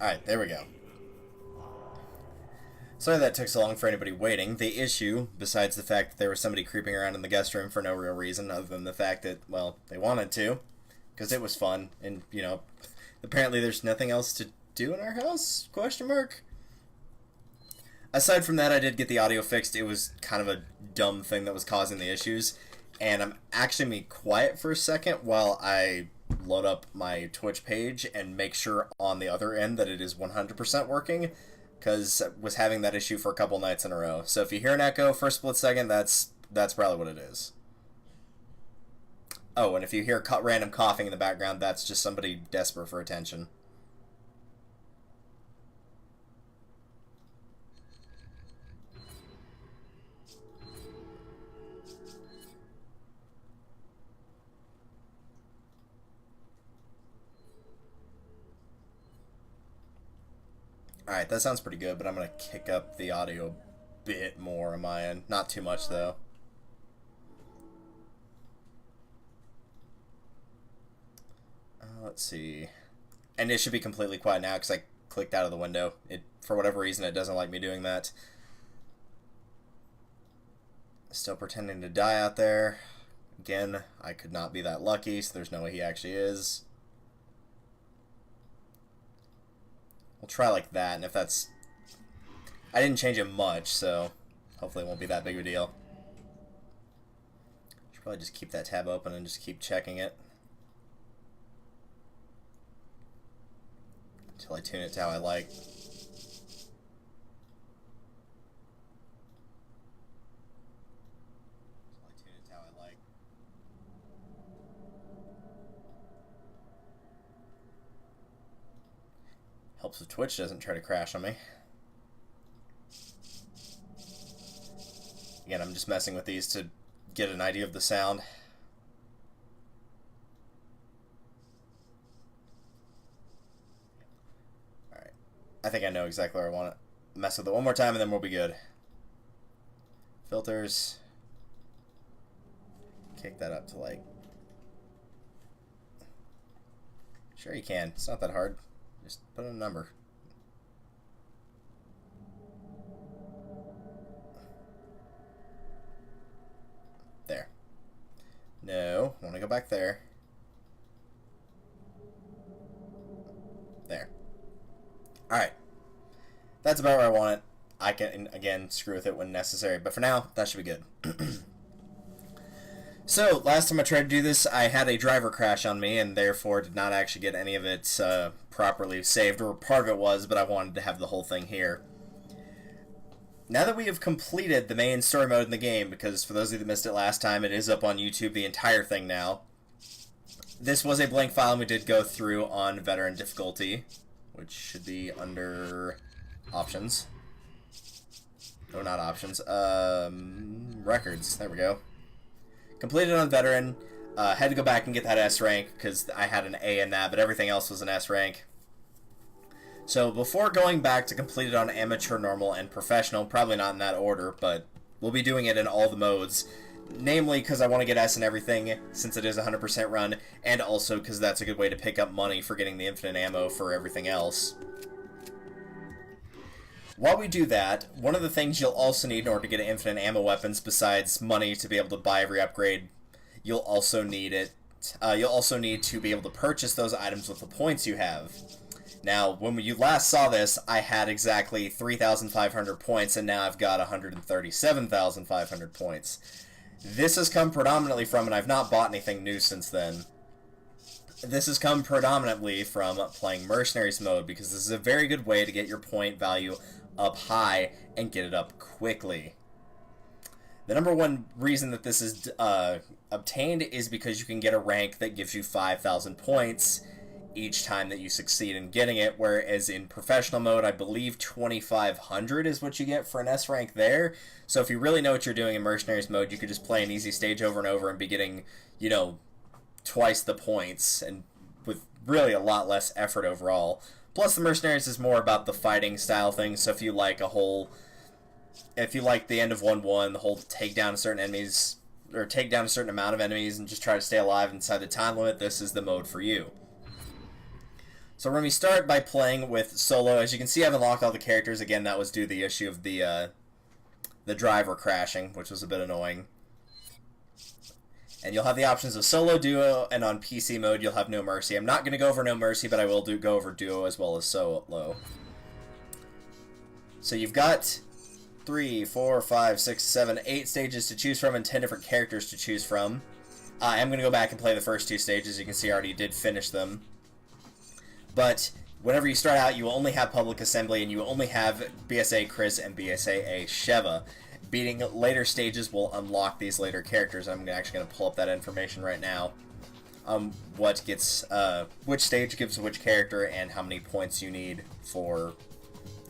Alright, there we go. Sorry that took so long for anybody waiting. The issue, besides the fact that there was somebody creeping around in the guest room for no real reason other than the fact that, well, they wanted to, because it was fun, and, you know, apparently there's nothing else to do in our house? Question mark? Aside from that, I did get the audio fixed. It was kind of a dumb thing that was causing the issues, and I'm actually going to be quiet for a second while I load up my Twitch page and make sure on the other end that it is 100% working, because I was having that issue for a couple nights in a row. So if you hear an echo for a split second, that's probably what it is. Oh, and if you hear random coughing in the background, that's just somebody desperate for attention. Alright, that sounds pretty good, but I'm going to kick up the audio a bit more on my end. Not too much, though. Let's see. And it should be completely quiet now because I clicked out of the window. For whatever reason, it doesn't like me doing that. Still pretending to die out there. Again, I could not be that lucky, so there's no way he actually is. We'll try like that, and if that's... I didn't change it much, so hopefully it won't be that big of a deal. Should probably just keep that tab open and just keep checking it. Until I tune it to how I like. Helps if Twitch doesn't try to crash on me. Again, I'm just messing with these to get an idea of the sound. Alright. I think I know exactly where I want to mess with it one more time and then we'll be good. Filters. Kick that up to like... Sure you can. It's not that hard. Just put in a number. There. No, I want to go back there. There. Alright. That's about where I want it. I can, again, screw with it when necessary. But for now, that should be good. So, last time I tried to do this, I had a driver crash on me, and therefore did not actually get any of it properly saved, or part of it was, but I wanted to have the whole thing here. Now that we have completed the main story mode in the game, because for those of you that missed it last time, it is up on YouTube, the entire thing now. This was a blank file, and we did go through on veteran difficulty, which should be under options. No, not options. Records. There we go. Completed on veteran. Had to go back and get that S rank because I had an A in that, but everything else was an S rank. So before going back to complete it on amateur, normal, and professional, probably not in that order, but we'll be doing it in all the modes. Namely because I want to get S in everything since it is 100% run, and also because that's a good way to pick up money for getting the infinite ammo for everything else. While we do that, one of the things you'll also need in order to get infinite ammo weapons, besides money to be able to buy every upgrade, you'll also need to be able to purchase those items with the points you have. Now, when you last saw this, I had exactly 3,500 points, and now I've got 137,500 points. This has come predominantly from, and I've not bought anything new since then, this has come predominantly from playing Mercenaries Mode, because this is a very good way to get your point value up high and get it up quickly. The number one reason that this is obtained is because you can get a rank that gives you 5,000 points each time that you succeed in getting it, whereas in professional mode, I believe 2,500 is what you get for an S rank there. So if you really know what you're doing in Mercenaries Mode, you could just play an easy stage over and over and be getting, you know, twice the points, and with really a lot less effort overall. Plus, the Mercenaries is more about the fighting style thing, so if you like the end of 1-1, the whole take down certain enemies, or take down a certain amount of enemies and just try to stay alive inside the time limit, this is the mode for you. So we're going to start by playing with solo. As you can see, I've unlocked all the characters. Again, that was due to the issue of the driver crashing, which was a bit annoying. And you'll have the options of solo, duo, and on PC mode you'll have no mercy. I'm not going to go over no mercy, but I will go over duo as well as solo. So you've got 3, 4, 5, 6, 7, 8 stages to choose from and 10 different characters to choose from. I am going to go back and play the first 2 stages. You can see I already did finish them. But whenever you start out, you will only have Public Assembly, and you will only have BSAA Chris and BSAA Sheva. Beating later stages will unlock these later characters. I'm actually going to pull up that information right now. What gets, which stage gives which character, and how many points you need for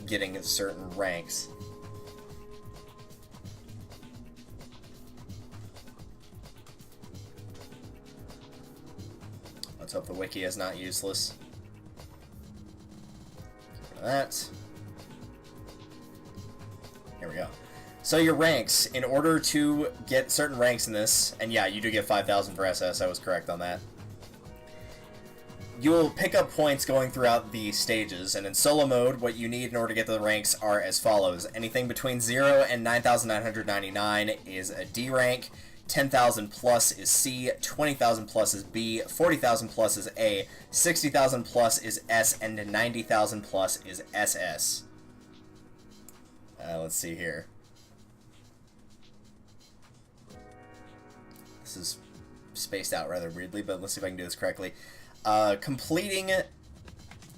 getting certain ranks. Let's hope the wiki is not useless. That. Here we go. So your ranks, in order to get certain ranks in this, and yeah, you do get 5,000 for SS, I was correct on that. You will pick up points going throughout the stages, and in solo mode, what you need in order to get the ranks are as follows. Anything between 0 and 9,999 is a D rank, 10,000 plus is C, 20,000 plus is B, 40,000 plus is A, 60,000 plus is S, and 90,000 plus is SS. Let's see here. This is spaced out rather weirdly, but let's see if I can do this correctly. Completing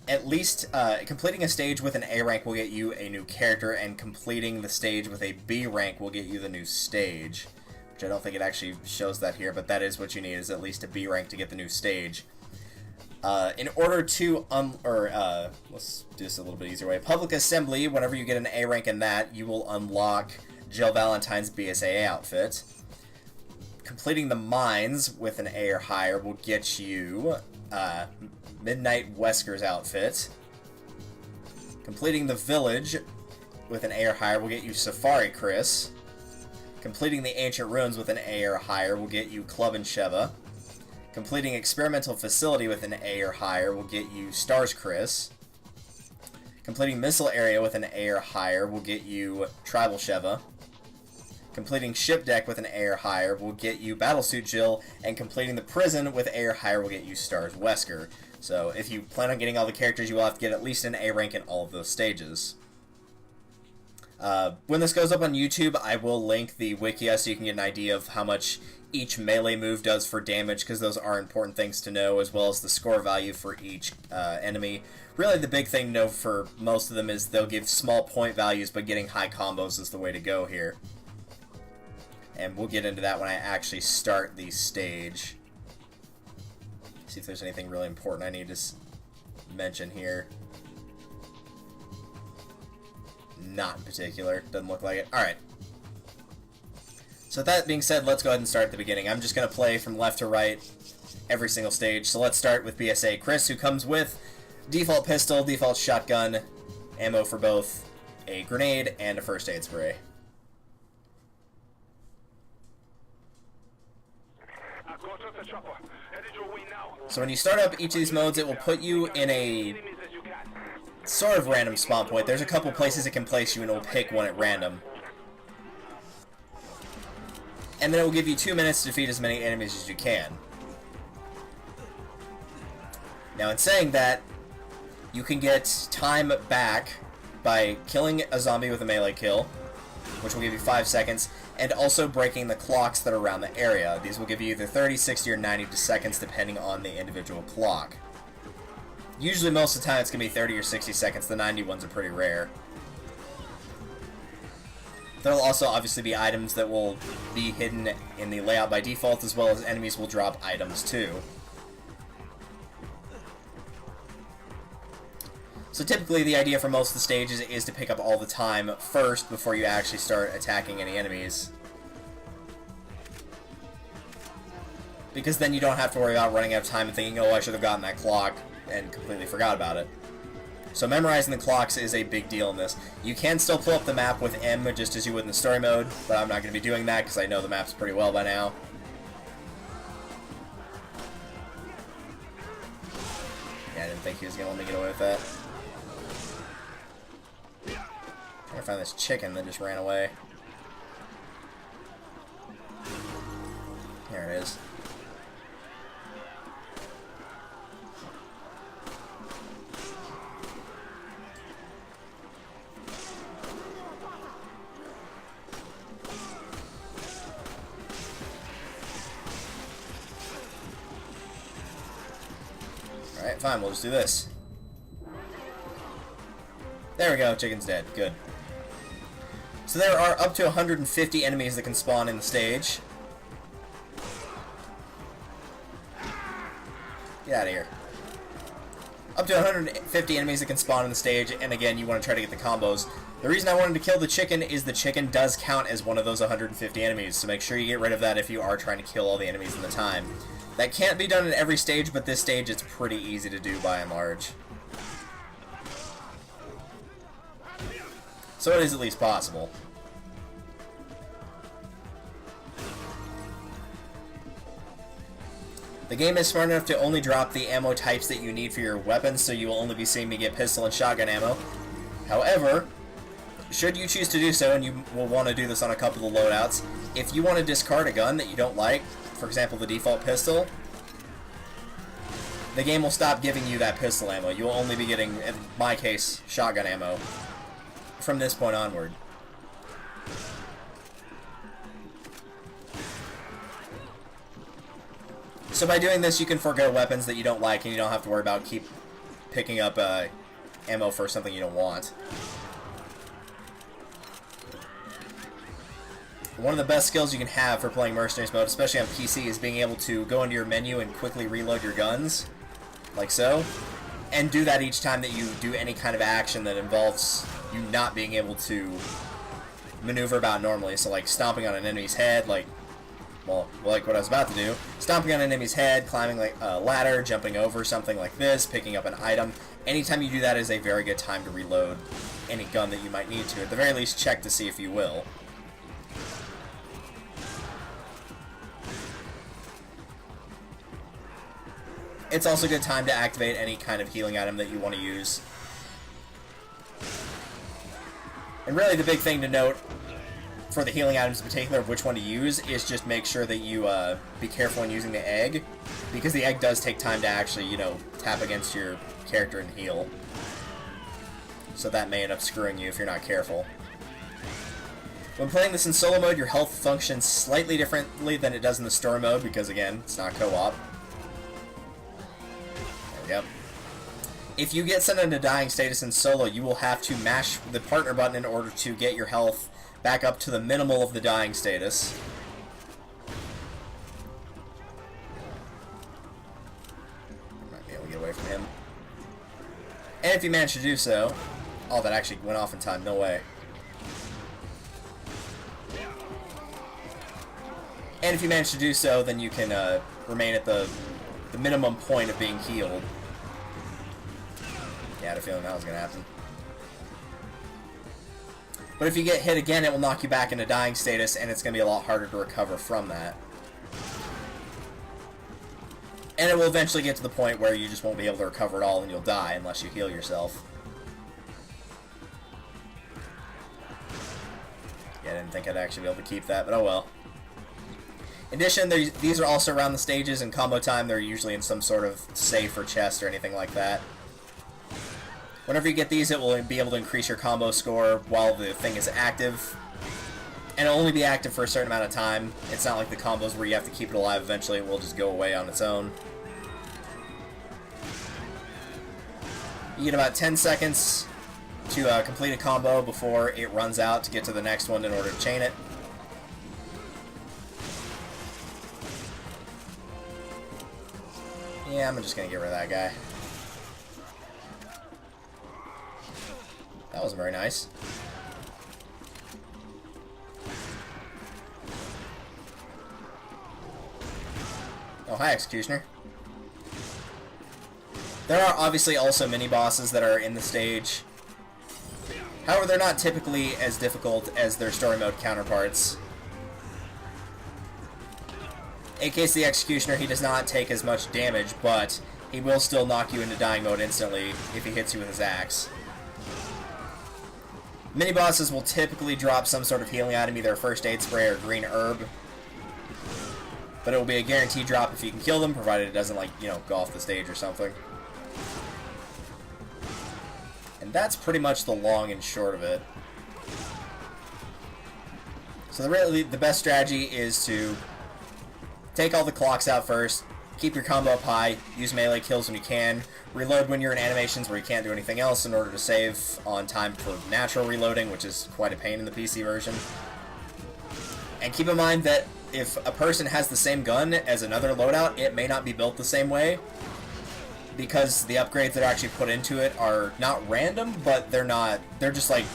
a stage with an A rank will get you a new character, and completing the stage with a B rank will get you the new stage. Which I don't think it actually shows that here, but that is what you need, is at least a B rank to get the new stage. In order to, let's do this a little bit easier way. Public Assembly, whenever you get an A rank in that, you will unlock Jill Valentine's BSAA outfit. Completing the mines with an A or higher will get you Midnight Wesker's outfit. Completing the village with an A or higher will get you Safari Chris. Completing the Ancient Ruins with an A or higher will get you Clubbin Sheva. Completing Experimental Facility with an A or higher will get you S.T.A.R.S Chris. Completing Missile Area with an A or higher will get you Tribal Sheva. Completing Ship Deck with an A or higher will get you Battlesuit Jill, and completing the Prison with A or higher will get you S.T.A.R.S Wesker. So if you plan on getting all the characters, you will have to get at least an A rank in all of those stages. When this goes up on YouTube, I will link the wiki so you can get an idea of how much each melee move does for damage, because those are important things to know, as well as the score value for each enemy. Really, the big thing to know for most of them is they'll give small point values, but getting high combos is the way to go here. And we'll get into that when I actually start the stage. See if there's anything really important I need to mention here. Not in particular. Doesn't look like it. Alright. So with that being said, let's go ahead and start at the beginning. I'm just going to play from left to right every single stage. So let's start with BSAA Chris, who comes with default pistol, default shotgun, ammo for both, a grenade, and a first aid spray. So when you start up each of these modes, it will put you in a sort of random spawn point. There's a couple places it can place you, and it will pick one at random. And then it will give you 2 minutes to defeat as many enemies as you can. Now, in saying that, you can get time back by killing a zombie with a melee kill, which will give you 5 seconds, and also breaking the clocks that are around the area. These will give you either 30, 60, or 90 seconds, depending on the individual clock. Usually, most of the time, it's going to be 30 or 60 seconds. The 90 ones are pretty rare. There will also obviously be items that will be hidden in the layout by default, as well as enemies will drop items too. So typically the idea for most of the stages is to pick up all the time first before you actually start attacking any enemies. Because then you don't have to worry about running out of time and thinking, oh, I should have gotten that clock, and completely forgot about it. So memorizing the clocks is a big deal in this. You can still pull up the map with M just as you would in the story mode, but I'm not going to be doing that because I know the maps pretty well by now. Yeah, I didn't think he was gonna let me get away with that. Trying to find this chicken that just ran away. There it is. Alright, fine, we'll just do this. There we go, chicken's dead. Good. So there are up to 150 enemies that can spawn in the stage. Get out of here. Up to 150 enemies that can spawn in the stage, and again, you want to try to get the combos. The reason I wanted to kill the chicken is the chicken does count as one of those 150 enemies, so make sure you get rid of that if you are trying to kill all the enemies in the time. That can't be done in every stage, but this stage it's pretty easy to do by and large. So it is at least possible. The game is smart enough to only drop the ammo types that you need for your weapons, so you will only be seeing me get pistol and shotgun ammo. However, should you choose to do so, and you will want to do this on a couple of loadouts, if you want to discard a gun that you don't like, for example the default pistol, the game will stop giving you that pistol ammo. You will only be getting, in my case, shotgun ammo from this point onward. So by doing this, you can forego weapons that you don't like, and you don't have to worry about keep picking up ammo for something you don't want. One of the best skills you can have for playing Mercenaries Mode, especially on PC, is being able to go into your menu and quickly reload your guns, like so, and do that each time that you do any kind of action that involves you not being able to maneuver about normally. So like stomping on an enemy's head, like what I was about to do. Stomping on an enemy's head, climbing like a ladder, jumping over something like this, picking up an item. Anytime you do that is a very good time to reload any gun that you might need to. At the very least, check to see if you will. It's also a good time to activate any kind of healing item that you want to use. And really the big thing to note for the healing items in particular of which one to use is just make sure that you be careful when using the egg, because the egg does take time to actually, you know, tap against your character and heal. So that may end up screwing you if you're not careful. When playing this in solo mode, your health functions slightly differently than it does in the story mode, because again, it's not co-op. There we go. If you get sent into dying status in solo, you will have to mash the partner button in order to get your health back up to the minimal of the dying status. Might be able to get away from him. And if you manage to do so... Oh, that actually went off in time. No way. And if you manage to do so, then you can remain at the minimum point of being healed. Yeah, I had a feeling that was going to happen. But if you get hit again, it will knock you back into dying status, and it's going to be a lot harder to recover from that. And it will eventually get to the point where you just won't be able to recover at all, and you'll die unless you heal yourself. Yeah, I didn't think I'd actually be able to keep that, but oh well. In addition, these are also around the stages. In combo time, they're usually in some sort of safe or chest or anything like that. Whenever you get these, it will be able to increase your combo score while the thing is active. And it'll only be active for a certain amount of time. It's not like the combos where you have to keep it alive. Eventually, it will just go away on its own. You get about 10 seconds to complete a combo before it runs out to get to the next one in order to chain it. Yeah, I'm just going to get rid of that guy. That wasn't very nice. Oh, hi, Executioner. There are obviously also mini-bosses that are in the stage. However, they're not typically as difficult as their story mode counterparts. In case the Executioner, he does not take as much damage, but he will still knock you into dying mode instantly if he hits you with his axe. Mini-bosses will typically drop some sort of healing item, either a first aid spray or green herb. But it will be a guaranteed drop if you can kill them, provided it doesn't, like, you know, go off the stage or something. And that's pretty much the long and short of it. So really, the best strategy is to take all the clocks out first, keep your combo up high, use melee kills when you can, reload when you're in animations where you can't do anything else in order to save on time for natural reloading, which is quite a pain in the PC version. And keep in mind that if a person has the same gun as another loadout, it may not be built the same way, because the upgrades that are actually put into it are not random, but they're just like,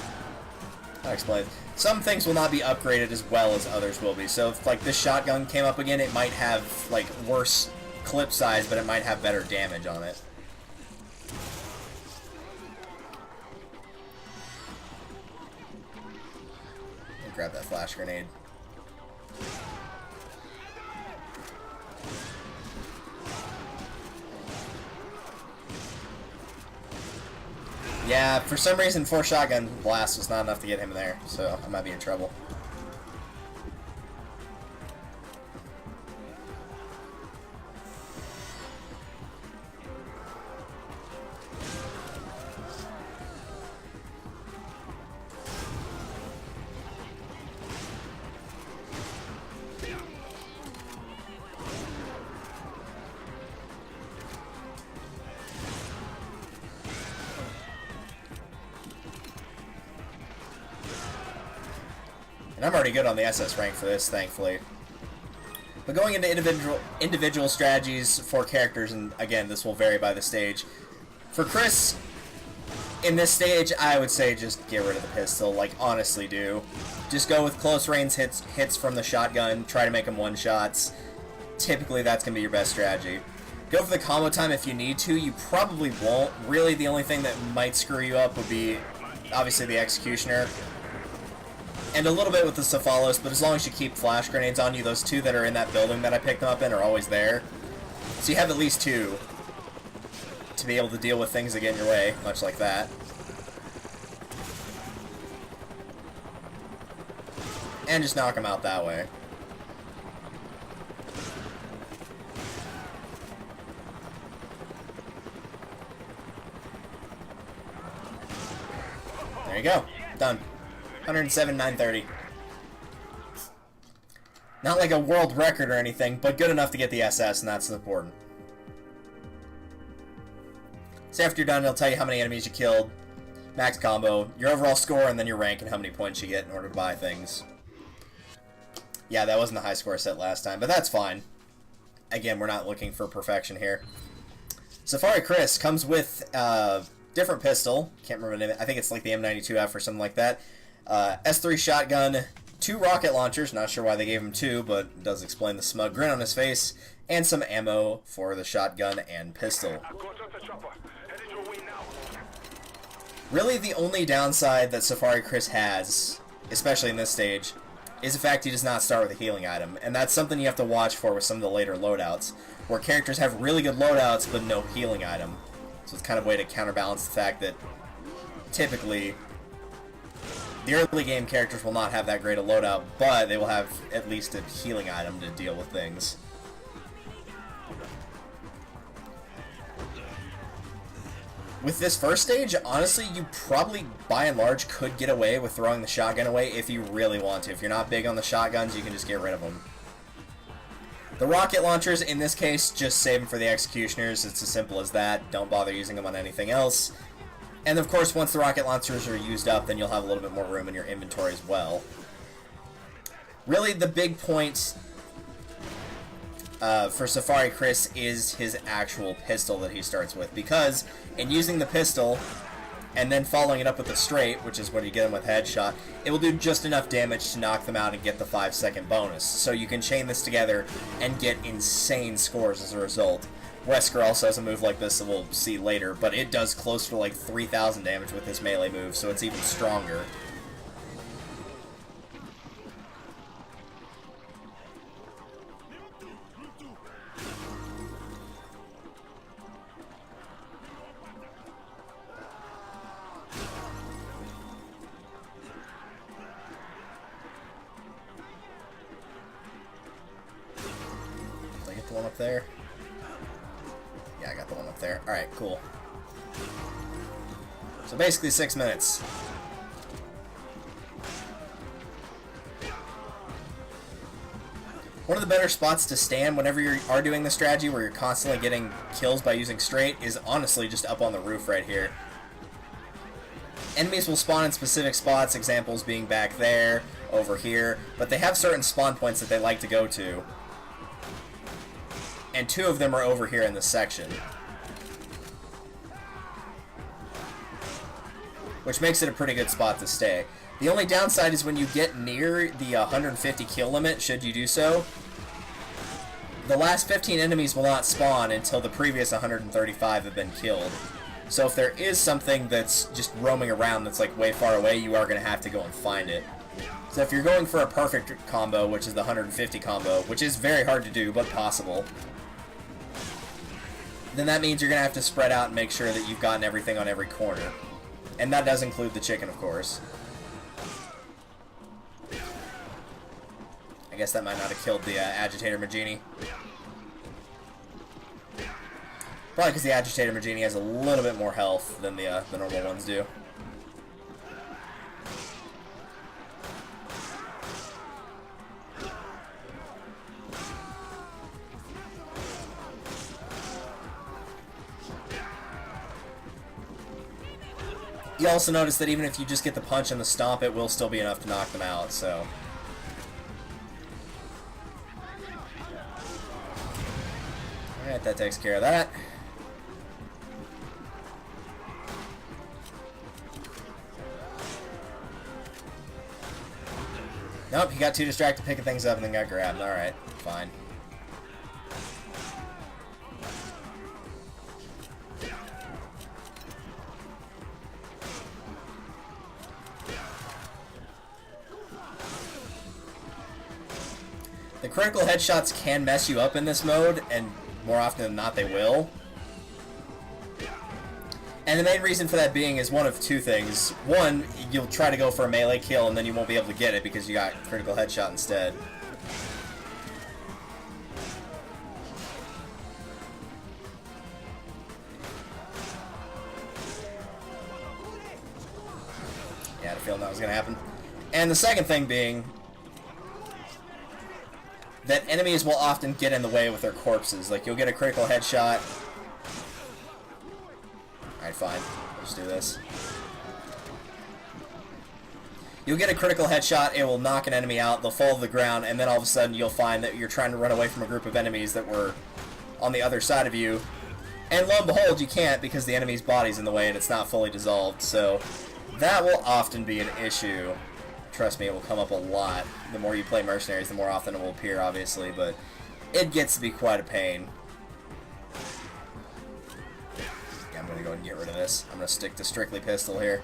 I'll explain. Some things will not be upgraded as well as others will be. So if, like, this shotgun came up again, it might have, like, worse clip size, but it might have better damage on it. Grab that flash grenade. Yeah, for some reason 4 shotgun blasts was not enough to get him there, so I might be in trouble. And I'm already good on the SS rank for this, thankfully. But going into individual strategies for characters, and again, this will vary by the stage. For Chris, in this stage, I would say just get rid of the pistol, like, honestly do. Just go with close range hits from the shotgun, try to make them one-shots. Typically, that's going to be your best strategy. Go for the combo time if you need to. You probably won't. Really, the only thing that might screw you up would be, obviously, the Executioner. And a little bit with the Cephalos, but as long as you keep flash grenades on you, those 2 that are in that building that I picked them up in are always there. So you have at least 2 to be able to deal with things that get in your way, much like that. And just knock them out that way. There you go. Done. 107,930. Not like a world record or anything, but good enough to get the SS, and that's important. So after you're done, it'll tell you how many enemies you killed, max combo, your overall score, and then your rank and how many points you get in order to buy things. Yeah, that wasn't the high score set last time, but that's fine. Again, we're not looking for perfection here. Safari Chris comes with different pistol. Can't remember the name. I think it's like the M92F or something like that. S3 shotgun, 2 rocket launchers. Not sure why they gave him 2, but it does explain the smug grin on his face. And some ammo for the shotgun and pistol. Really, the only downside that Safari Chris has, especially in this stage, is the fact he does not start with a healing item. And that's something you have to watch for with some of the later loadouts, where characters have really good loadouts but no healing item. So it's kind of a way to counterbalance the fact that typically the early game characters will not have that great a loadout, but they will have at least a healing item to deal with things. With this first stage, honestly, you probably, by and large, could get away with throwing the shotgun away if you really want to. If you're not big on the shotguns, you can just get rid of them. The rocket launchers, in this case, just save them for the executioners. It's as simple as that. Don't bother using them on anything else. And of course, once the rocket launchers are used up, then you'll have a little bit more room in your inventory as well. Really, the big point for Safari Chris is his actual pistol that he starts with, because in using the pistol and then following it up with the straight, which is when you get him with headshot, it will do just enough damage to knock them out and get the 5-second bonus. So you can chain this together and get insane scores as a result. Wesker also has a move like this that we'll see later, but it does close to like 3,000 damage with this melee move, so it's even stronger. one up there? Yeah, I got the one up there. Alright, cool. So basically 6 minutes. One of the better spots to stand whenever you are doing the strategy where you're constantly getting kills by using straight is honestly just up on the roof right here. Enemies will spawn in specific spots, examples being back there, over here, but they have certain spawn points that they like to go to. And 2 of them are over here in this section. Which makes it a pretty good spot to stay. The only downside is when you get near the 150 kill limit, should you do so, the last 15 enemies will not spawn until the previous 135 have been killed. So if there is something that's just roaming around that's like way far away, you are going to have to go and find it. So if you're going for a perfect combo, which is the 150 combo, which is very hard to do, but possible, then that means you're going to have to spread out and make sure that you've gotten everything on every corner. And that does include the chicken, of course. I guess that might not have killed the Agitator Magini. Probably because the Agitator Magini has a little bit more health than the normal ones do. You also notice that even if you just get the punch and the stomp, it will still be enough to knock them out, so... Alright, that takes care of that. Nope, he got too distracted picking things up and then got grabbed. Alright, fine. The critical headshots can mess you up in this mode, and more often than not they will. And the main reason for that being is one of 2 things. One, you'll try to go for a melee kill and then you won't be able to get it because you got critical headshot instead. Yeah, I had a feeling that was going to happen. And the second thing being that enemies will often get in the way with their corpses. Like, you'll get a critical headshot. Alright, fine. Let's do this. You'll get a critical headshot, it will knock an enemy out, they'll fall to the ground, and then all of a sudden you'll find that you're trying to run away from a group of enemies that were on the other side of you. And lo and behold, you can't because the enemy's body's in the way and it's not fully dissolved. So that will often be an issue. Trust me, it will come up a lot. The more you play Mercenaries, the more often it will appear, obviously, but it gets to be quite a pain. Yeah, I'm going to go ahead and get rid of this. I'm going to stick to strictly pistol here.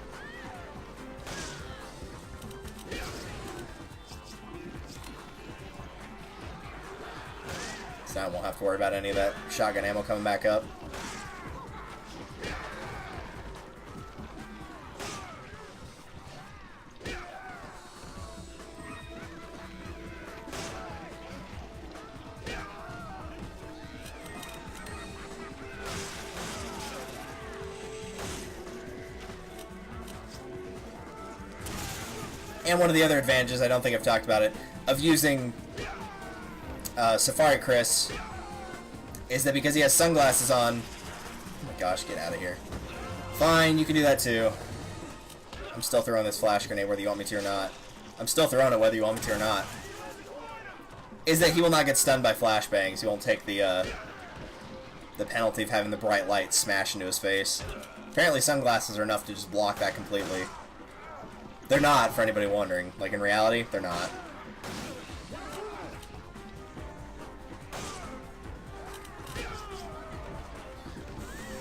So I won't have to worry about any of that shotgun ammo coming back up. And one of the other advantages, I don't think I've talked about it, of using Safari Chris is that because he has sunglasses on... Oh my gosh, get out of here. Fine, you can do that too. I'm still throwing this flash grenade whether you want me to or not. I'm still throwing it whether you want me to or not. Is that he will not get stunned by flashbangs. He won't take the penalty of having the bright light smash into his face. Apparently sunglasses are enough to just block that completely. They're not, for anybody wondering. Like, in reality, they're not.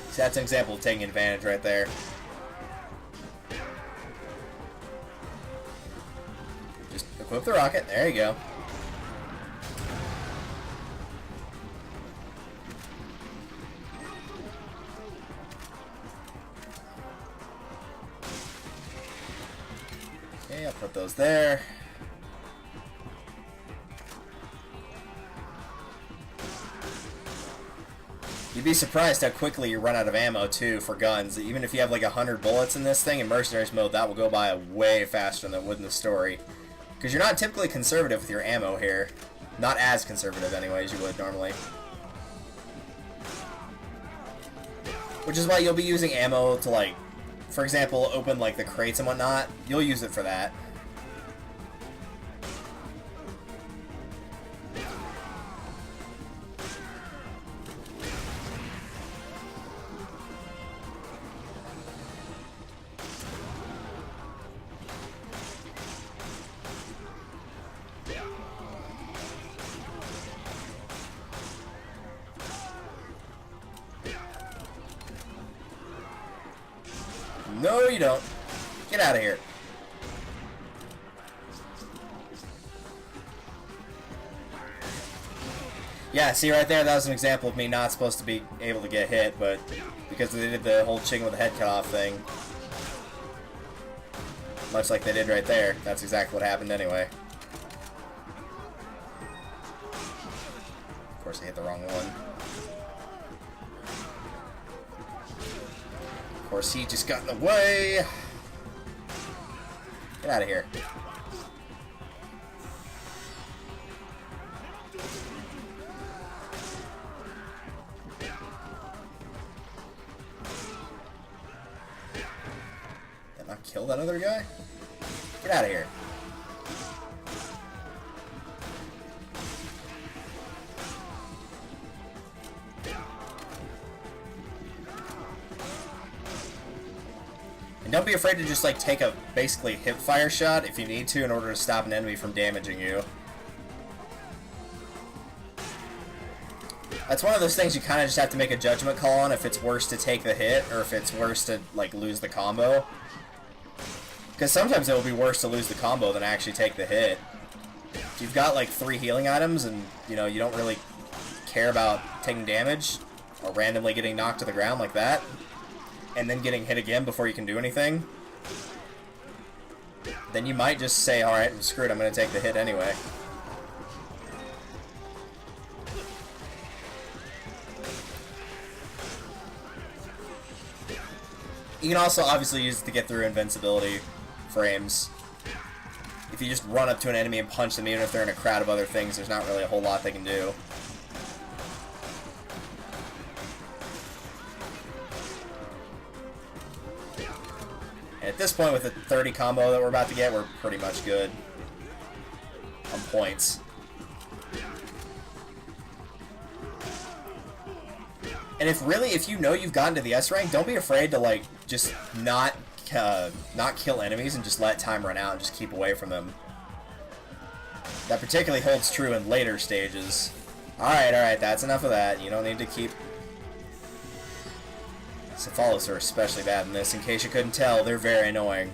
See, that's an example of taking advantage right there. Just equip the rocket. There you go. Okay, I'll put those there. You'd be surprised how quickly you run out of ammo, too, for guns. Even if you have like 100 bullets in this thing, in Mercenaries mode, that will go by way faster than it would in the story. Because you're not typically conservative with your ammo here. Not as conservative, anyway, as you would normally. Which is why you'll be using ammo to, like, for example, open, like, the crates and whatnot. You'll use it for that. No, you don't. Get out of here. Yeah, see right there, that was an example of me not supposed to be able to get hit, but because they did the whole chicken with the head cut off thing. Much like they did right there. That's exactly what happened anyway. Of course, I hit the wrong one. Of course, he just got in the way. Get out of here. Did I not kill that other guy? Get out of here. And don't be afraid to just, like, take a, basically, hip fire shot if you need to in order to stop an enemy from damaging you. That's one of those things you kind of just have to make a judgment call on if it's worse to take the hit or if it's worse to, like, lose the combo. Because sometimes it will be worse to lose the combo than actually take the hit. If you've got, like, 3 healing items and, you know, you don't really care about taking damage or randomly getting knocked to the ground like that, and then getting hit again before you can do anything, then you might just say, alright, screw it, I'm going to take the hit anyway. You can also obviously use it to get through invincibility frames. If you just run up to an enemy and punch them, even if they're in a crowd of other things, there's not really a whole lot they can do. At this point, with the 30 combo that we're about to get, we're pretty much good on points. And if you know you've gotten to the S rank, don't be afraid to, like, just not kill enemies and just let time run out and just keep away from them. That particularly holds true in later stages. Alright, that's enough of that. You don't need to keep... Cephalics are especially bad in this. In case you couldn't tell, they're very annoying.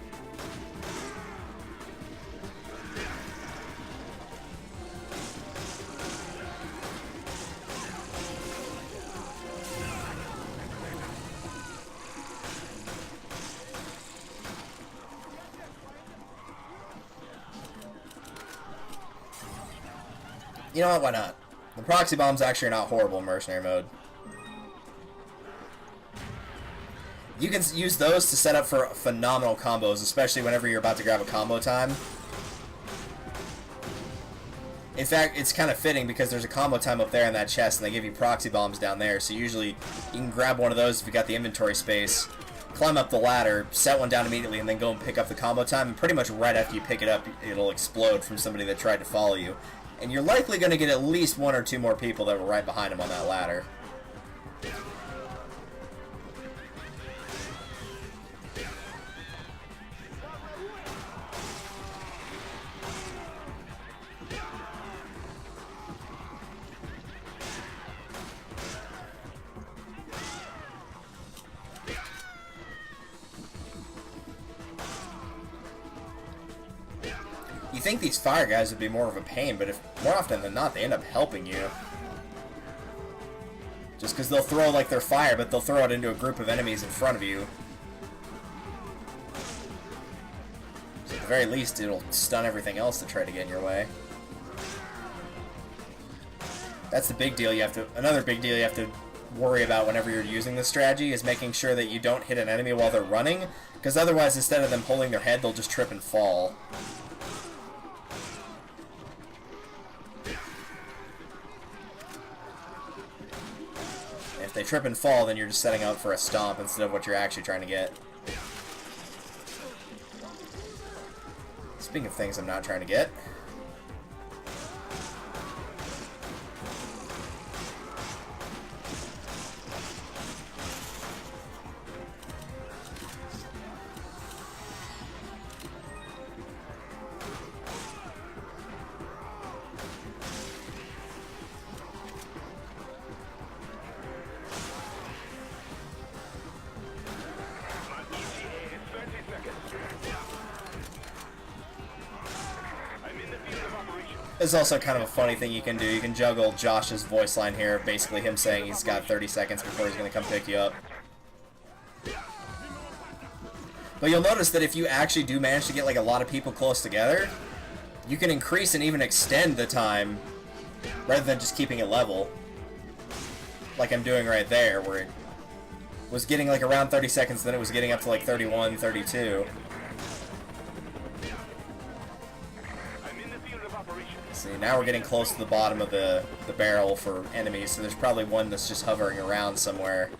You know what? Why not? The proxy bombs actually are not horrible in Mercenary Mode. You can use those to set up for phenomenal combos, especially whenever you're about to grab a combo time. In fact, it's kind of fitting because there's a combo time up there in that chest, and they give you proxy bombs down there, so usually you can grab one of those if you got the inventory space, climb up the ladder, set one down immediately, and then go and pick up the combo time, and pretty much right after you pick it up, it'll explode from somebody that tried to follow you. And you're likely going to get at least 1 or 2 more people that were right behind him on that ladder. You think these fire guys would be more of a pain, but more often than not, they end up helping you. Just because they'll throw, like, their fire, but they'll throw it into a group of enemies in front of you. So at the very least, it'll stun everything else to try to get in your way. That's the big deal you have to... Another big deal you have to worry about whenever you're using this strategy is making sure that you don't hit an enemy while they're running, because otherwise, instead of them holding their head, they'll just trip and fall. If they trip and fall, then you're just setting out for a stomp instead of what you're actually trying to get. Speaking of things I'm not trying to get. There's also kind of a funny thing you can do. You can juggle Josh's voice line here, basically him saying he's got 30 seconds before he's going to come pick you up. But you'll notice that if you actually do manage to get like a lot of people close together, you can increase and even extend the time rather than just keeping it level. Like I'm doing right there, where it was getting like around 30 seconds, then it was getting up to like 31, 32. See, now we're getting close to the bottom of the barrel for enemies, so there's probably one that's just hovering around somewhere.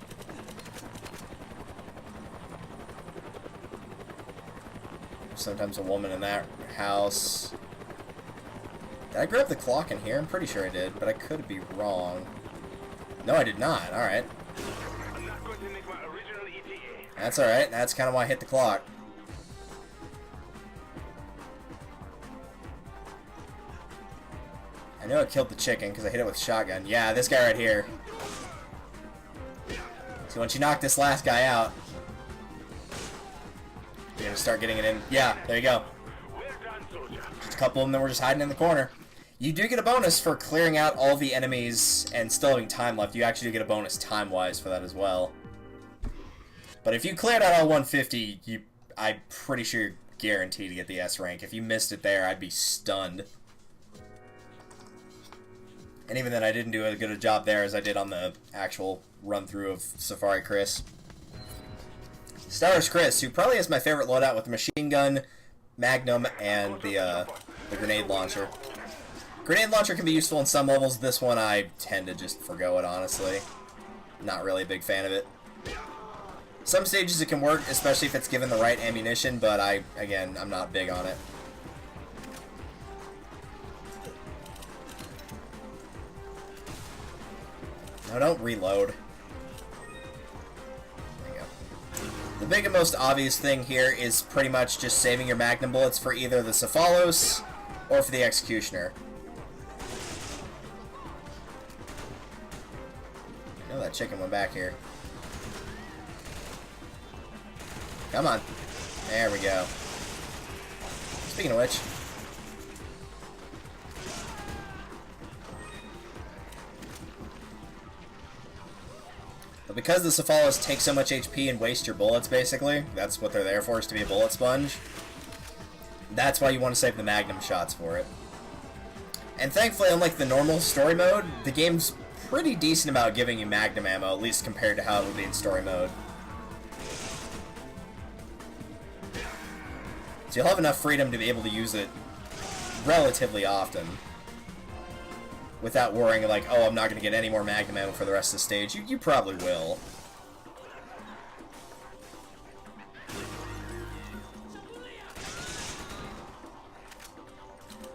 Sometimes a woman in that house. Did I grab the clock in here? I'm pretty sure I did, but I could be wrong. No, I did not. Alright. That's alright. That's kind of why I hit the clock. I know I killed the chicken because I hit it with a shotgun. Yeah, this guy right here. So once you knock this last guy out, you're going to start getting it in. Yeah, there you go. Just a couple of them that were just hiding in the corner. You do get a bonus for clearing out all the enemies and still having time left. You actually do get a bonus time-wise for that as well. But if you cleared out all 150, I'm pretty sure you're guaranteed to get the S rank. If you missed it there, I'd be stunned. And even then, I didn't do as good a job there as I did on the actual run-through of Safari Chris. S.T.A.R.S. Chris, who probably has my favorite loadout with the machine gun, Magnum, and the grenade launcher. Grenade launcher can be useful in some levels. This one, I tend to just forgo it, honestly. Not really a big fan of it. Some stages it can work, especially if it's given the right ammunition, but again, I'm not big on it. No, don't reload. There you go. The big and most obvious thing here is pretty much just saving your Magnum bullets for either the Cephalos or for the Executioner. I know that chicken went back here. Come on. There we go. Speaking of which... But because the Cephalos take so much HP and waste your bullets, basically, that's what they're there for, is to be a bullet sponge. That's why you want to save the Magnum shots for it. And thankfully, unlike the normal story mode, the game's pretty decent about giving you Magnum ammo, at least compared to how it would be in story mode. So you'll have enough freedom to be able to use it relatively often. Without worrying like, oh, I'm not going to get any more Magnum ammo for the rest of the stage. You probably will.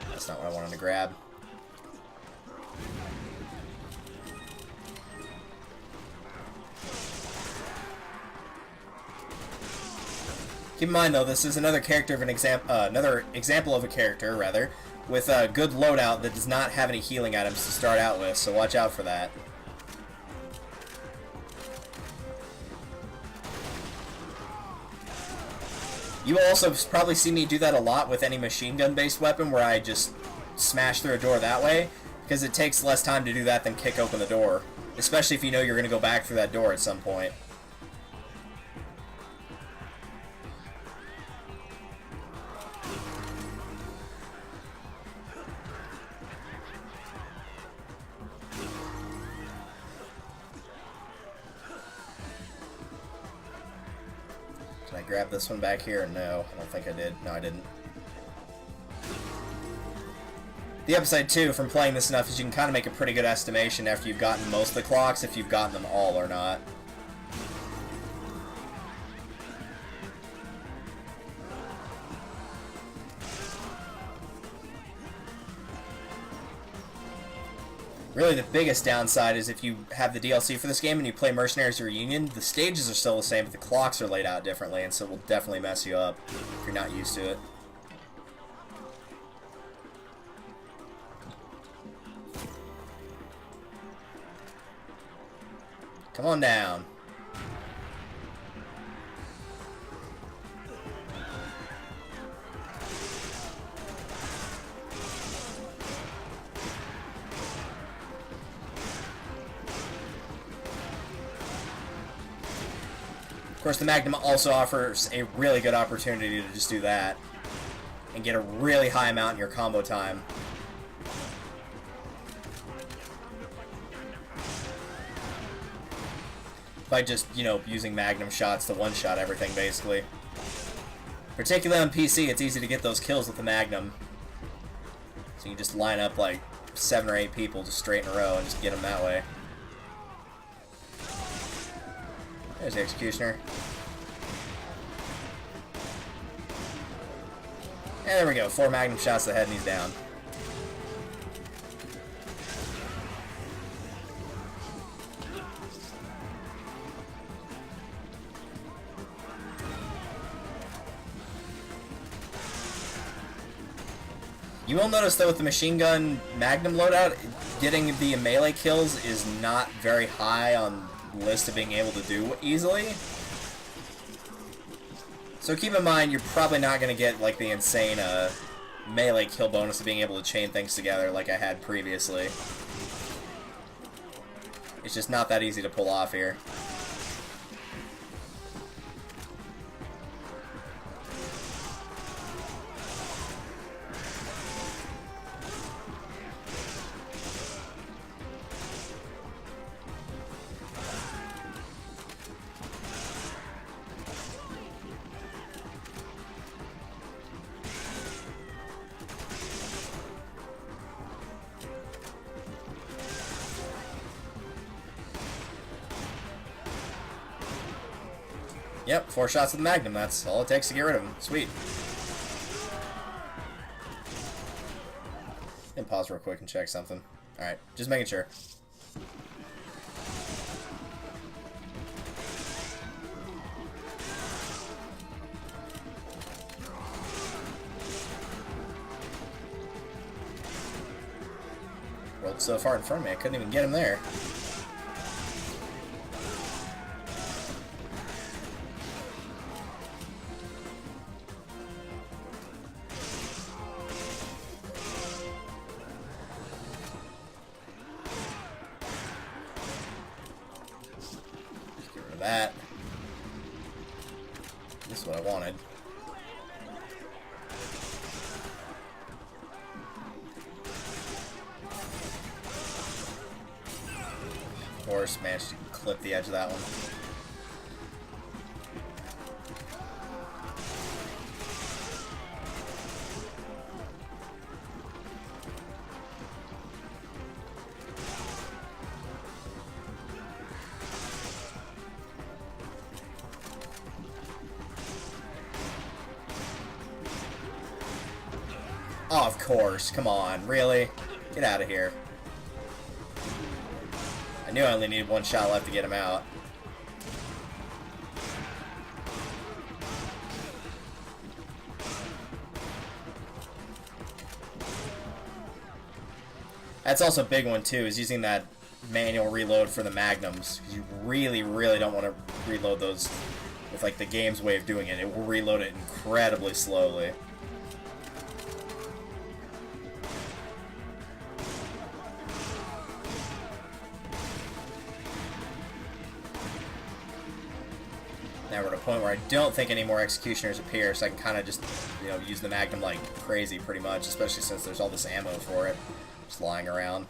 That's not what I wanted to grab. Keep in mind, though, this is another character of another example of a character, rather, with a good loadout that does not have any healing items to start out with, so watch out for that. You will also probably see me do that a lot with any machine gun-based weapon, where I just smash through a door that way, because it takes less time to do that than kick open the door, especially if you know you're going to go back through that door at some point. I grab this one back here? No, I don't think I did. No, I didn't. The upside, too, from playing this enough is you can kind of make a pretty good estimation after you've gotten most of the clocks if you've gotten them all or not. Really, the biggest downside is if you have the DLC for this game and you play Mercenaries Reunion, the stages are still the same, but the clocks are laid out differently, and so it will definitely mess you up if you're not used to it. Come on down. Of course, the Magnum also offers a really good opportunity to just do that and get a really high amount in your combo time. By just, you know, using Magnum shots to one-shot everything, basically. Particularly on PC, it's easy to get those kills with the Magnum. So you just line up like 7 or 8 people just straight in a row and just get them that way. There's the Executioner. And there we go, 4 Magnum shots to the head and he's down. You will notice though with the machine gun Magnum loadout, getting the melee kills is not very high on the list of being able to do easily. So keep in mind you're probably not going to get like the insane melee kill bonus of being able to chain things together like I had previously. It's just not that easy to pull off here. Yep, 4 shots with the Magnum. That's all it takes to get rid of him. Sweet. And pause real quick and check something. Alright, just making sure. Rolled so far in front of me, I couldn't even get him there. That. This is what I wanted. Of course, managed to clip the edge of that one. Oh, of course. Come on. Really? Get out of here. I knew I only needed 1 shot left to get him out. That's also a big one, too, is using that manual reload for the Magnums. Because you really, really don't want to reload those with, like, the game's way of doing it. It will reload it incredibly slowly. Now we're at a point where I don't think any more Executioners appear, so I can kind of just, you know, use the Magnum like crazy pretty much, especially since there's all this ammo for it just lying around.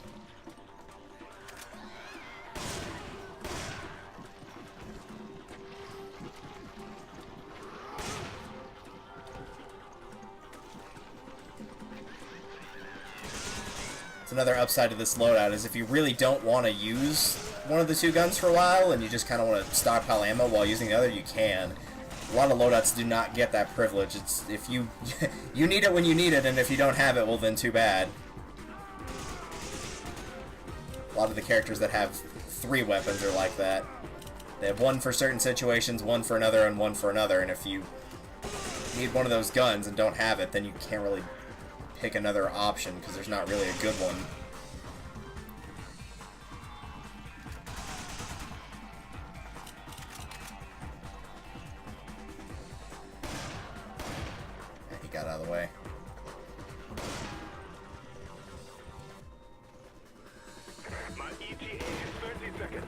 It's another upside to this loadout, is if you really don't want to use one of the two guns for a while, and you just kind of want to stockpile ammo while using the other, you can. A lot of loadouts do not get that privilege. It's if you you need it when you need it, and if you don't have it, well then too bad. A lot of the characters that have 3 weapons are like that. They have one for certain situations, one for another, and one for another, and if you need one of those guns and don't have it, then you can't really pick another option, because there's not really a good one. He got out of the way. My ETA is 30 seconds.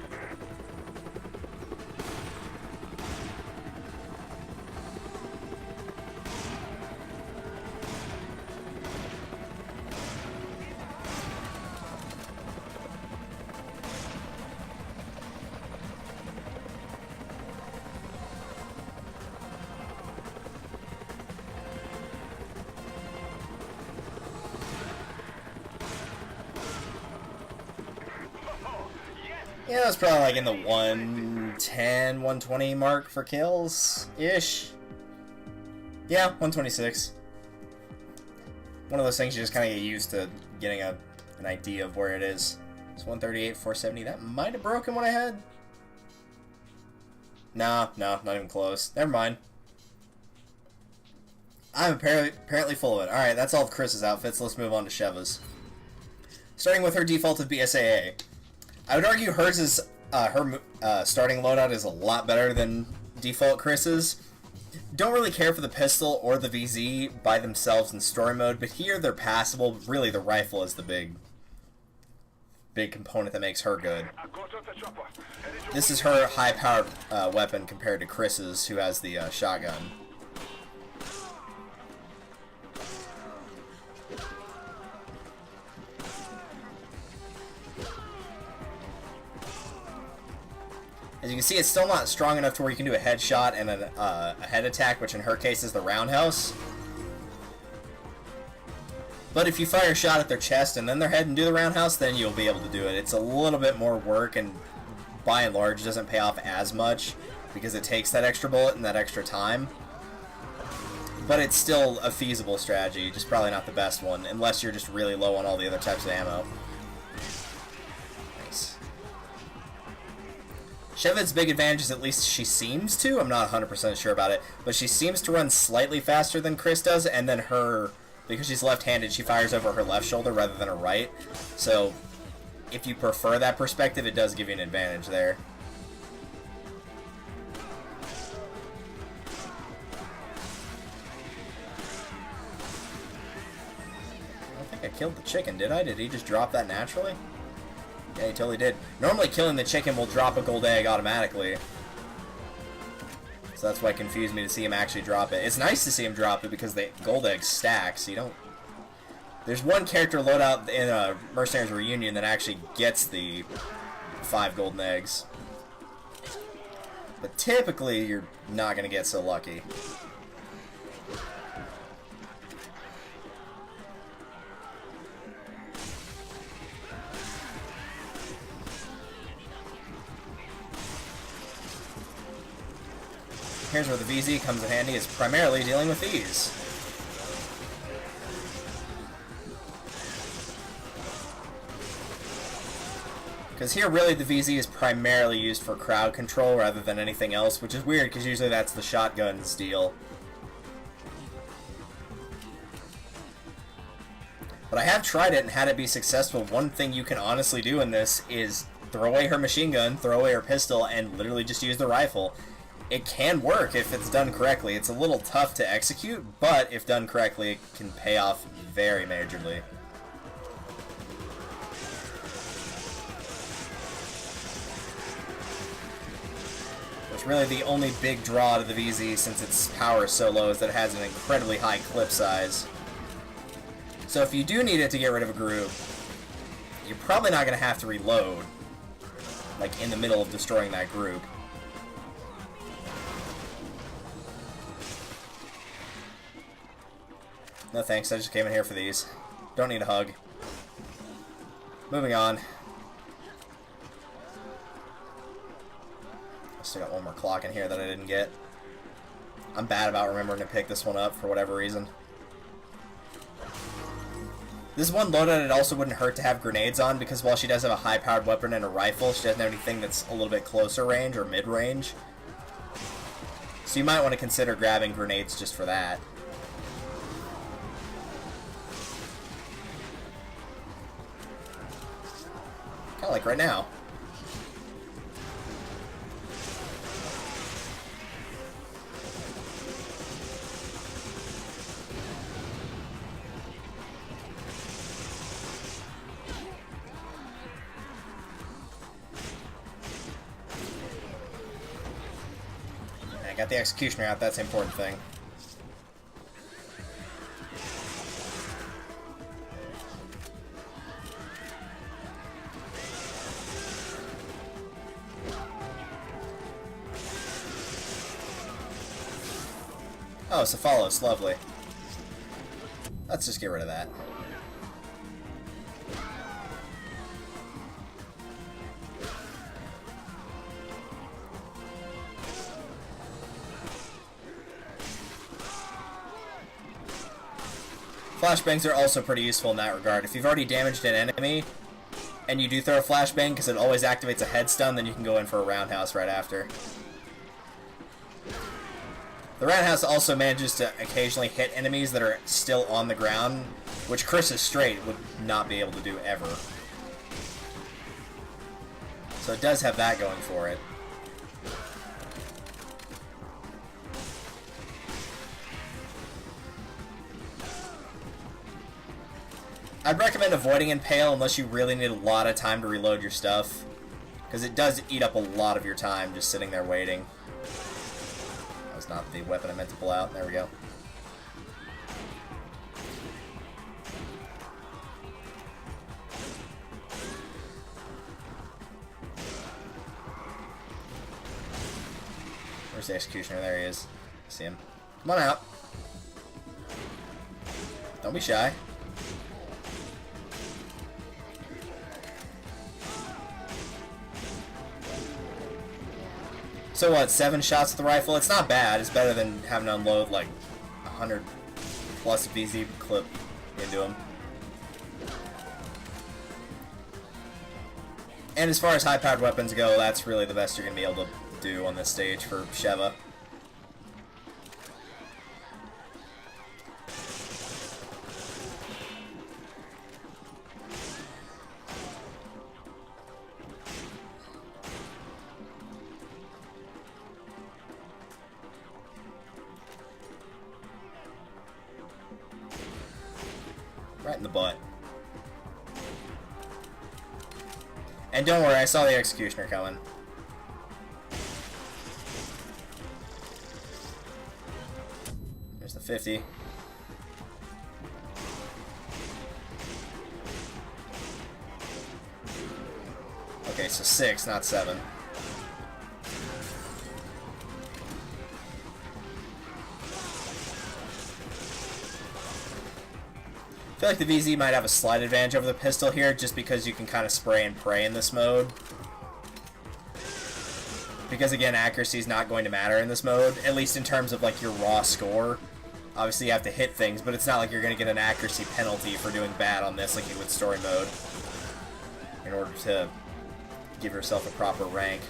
Yeah, it's probably like in the 110, 120 mark for kills-ish. Yeah, 126. One of those things you just kind of get used to getting an idea of where it is. It's 138, 470. That might have broken what I had. No, not even close. Never mind. I'm apparently full of it. Alright, that's all of Chris's outfits. Let's move on to Sheva's. Starting with her default of BSAA. I would argue hers is, her starting loadout is a lot better than default Chris's. Don't really care for the pistol or the VZ by themselves in story mode, but here they're passable. Really, the rifle is the big component that makes her good. This is her high-powered weapon compared to Chris's, who has the shotgun. As you can see, it's still not strong enough to where you can do a headshot and a head attack, which in her case is the roundhouse. But if you fire a shot at their chest and then their head and do the roundhouse, then you'll be able to do it. It's a little bit more work, and by and large doesn't pay off as much because it takes that extra bullet and that extra time. But it's still a feasible strategy, just probably not the best one, unless you're just really low on all the other types of ammo. Nice. Sheva's big advantage is, at least she seems to, I'm not 100% sure about it, but she seems to run slightly faster than Chris does, and then her, because she's left-handed, she fires over her left shoulder rather than her right. So, if you prefer that perspective, it does give you an advantage there. I don't think I killed the chicken, did I? Did he just drop that naturally? Yeah, he totally did. Normally killing the chicken will drop a gold egg automatically. So that's why it confused me to see him actually drop it. It's nice to see him drop it because the gold eggs stack, so you don't... There's one character loadout in a Mercenaries Reunion that actually gets the 5 golden eggs. But typically, you're not going to get so lucky. Here's where the VZ comes in handy, is primarily dealing with these. Because here, really, the VZ is primarily used for crowd control rather than anything else, which is weird, because usually that's the shotgun's deal. But I have tried it and had it be successful. One thing you can honestly do in this is throw away her machine gun, throw away her pistol, and literally just use the rifle. It can work if it's done correctly. It's a little tough to execute, but if done correctly, it can pay off very majorly. It's really the only big draw to the VZ, since its power is so low, is that it has an incredibly high clip size. So if you do need it to get rid of a group, you're probably not going to have to reload, like in the middle of destroying that group. No thanks, I just came in here for these. Don't need a hug. Moving on. I still got one more clock in here that I didn't get. I'm bad about remembering to pick this one up for whatever reason. This one loadout, it also wouldn't hurt to have grenades on, because while she does have a high-powered weapon and a rifle, she doesn't have anything that's a little bit closer range or mid-range. So you might want to consider grabbing grenades just for that. Kind of like right now. I got the executioner out, that's the important thing. Oh, it's a follow, it's lovely. Let's just get rid of that. Flashbangs are also pretty useful in that regard. If you've already damaged an enemy, and you do throw a flashbang because it always activates a head stun, then you can go in for a roundhouse right after. The roundhouse also manages to occasionally hit enemies that are still on the ground, which Chris's straight would not be able to do ever. So it does have that going for it. I'd recommend avoiding Impale unless you really need a lot of time to reload your stuff, because it does eat up a lot of your time just sitting there waiting. That was not the weapon I meant to pull out. There we go. Where's the executioner? There he is. See him. Come on out. Don't be shy. So what, 7 shots with the rifle? It's not bad. It's better than having to unload like 100 plus VZ clip into him. And as far as high-powered weapons go, that's really the best you're going to be able to do on this stage for Sheva. Right in the butt. And don't worry, I saw the executioner coming. There's the 50. Okay, so 6, not 7. I feel like the VZ might have a slight advantage over the pistol here, just because you can kind of spray and pray in this mode. Because again, accuracy is not going to matter in this mode, at least in terms of like your raw score. Obviously you have to hit things, but it's not like you're going to get an accuracy penalty for doing bad on this like you would story mode, in order to give yourself a proper rank.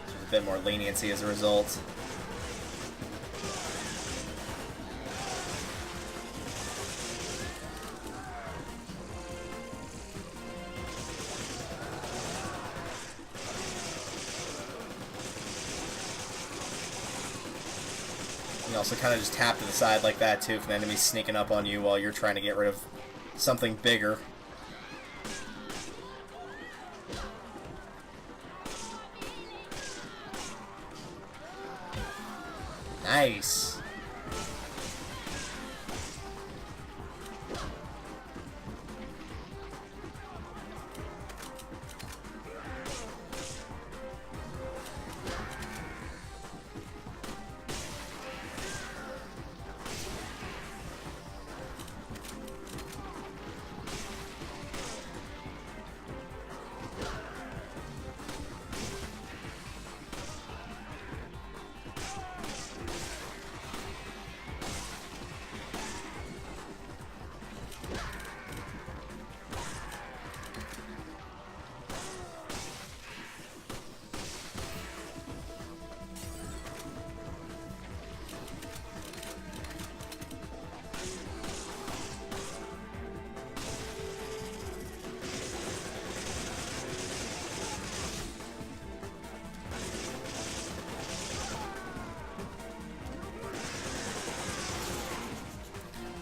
There's a bit more leniency as a result. You also kind of just tap to the side like that too if an enemy's sneaking up on you while you're trying to get rid of something bigger. Nice.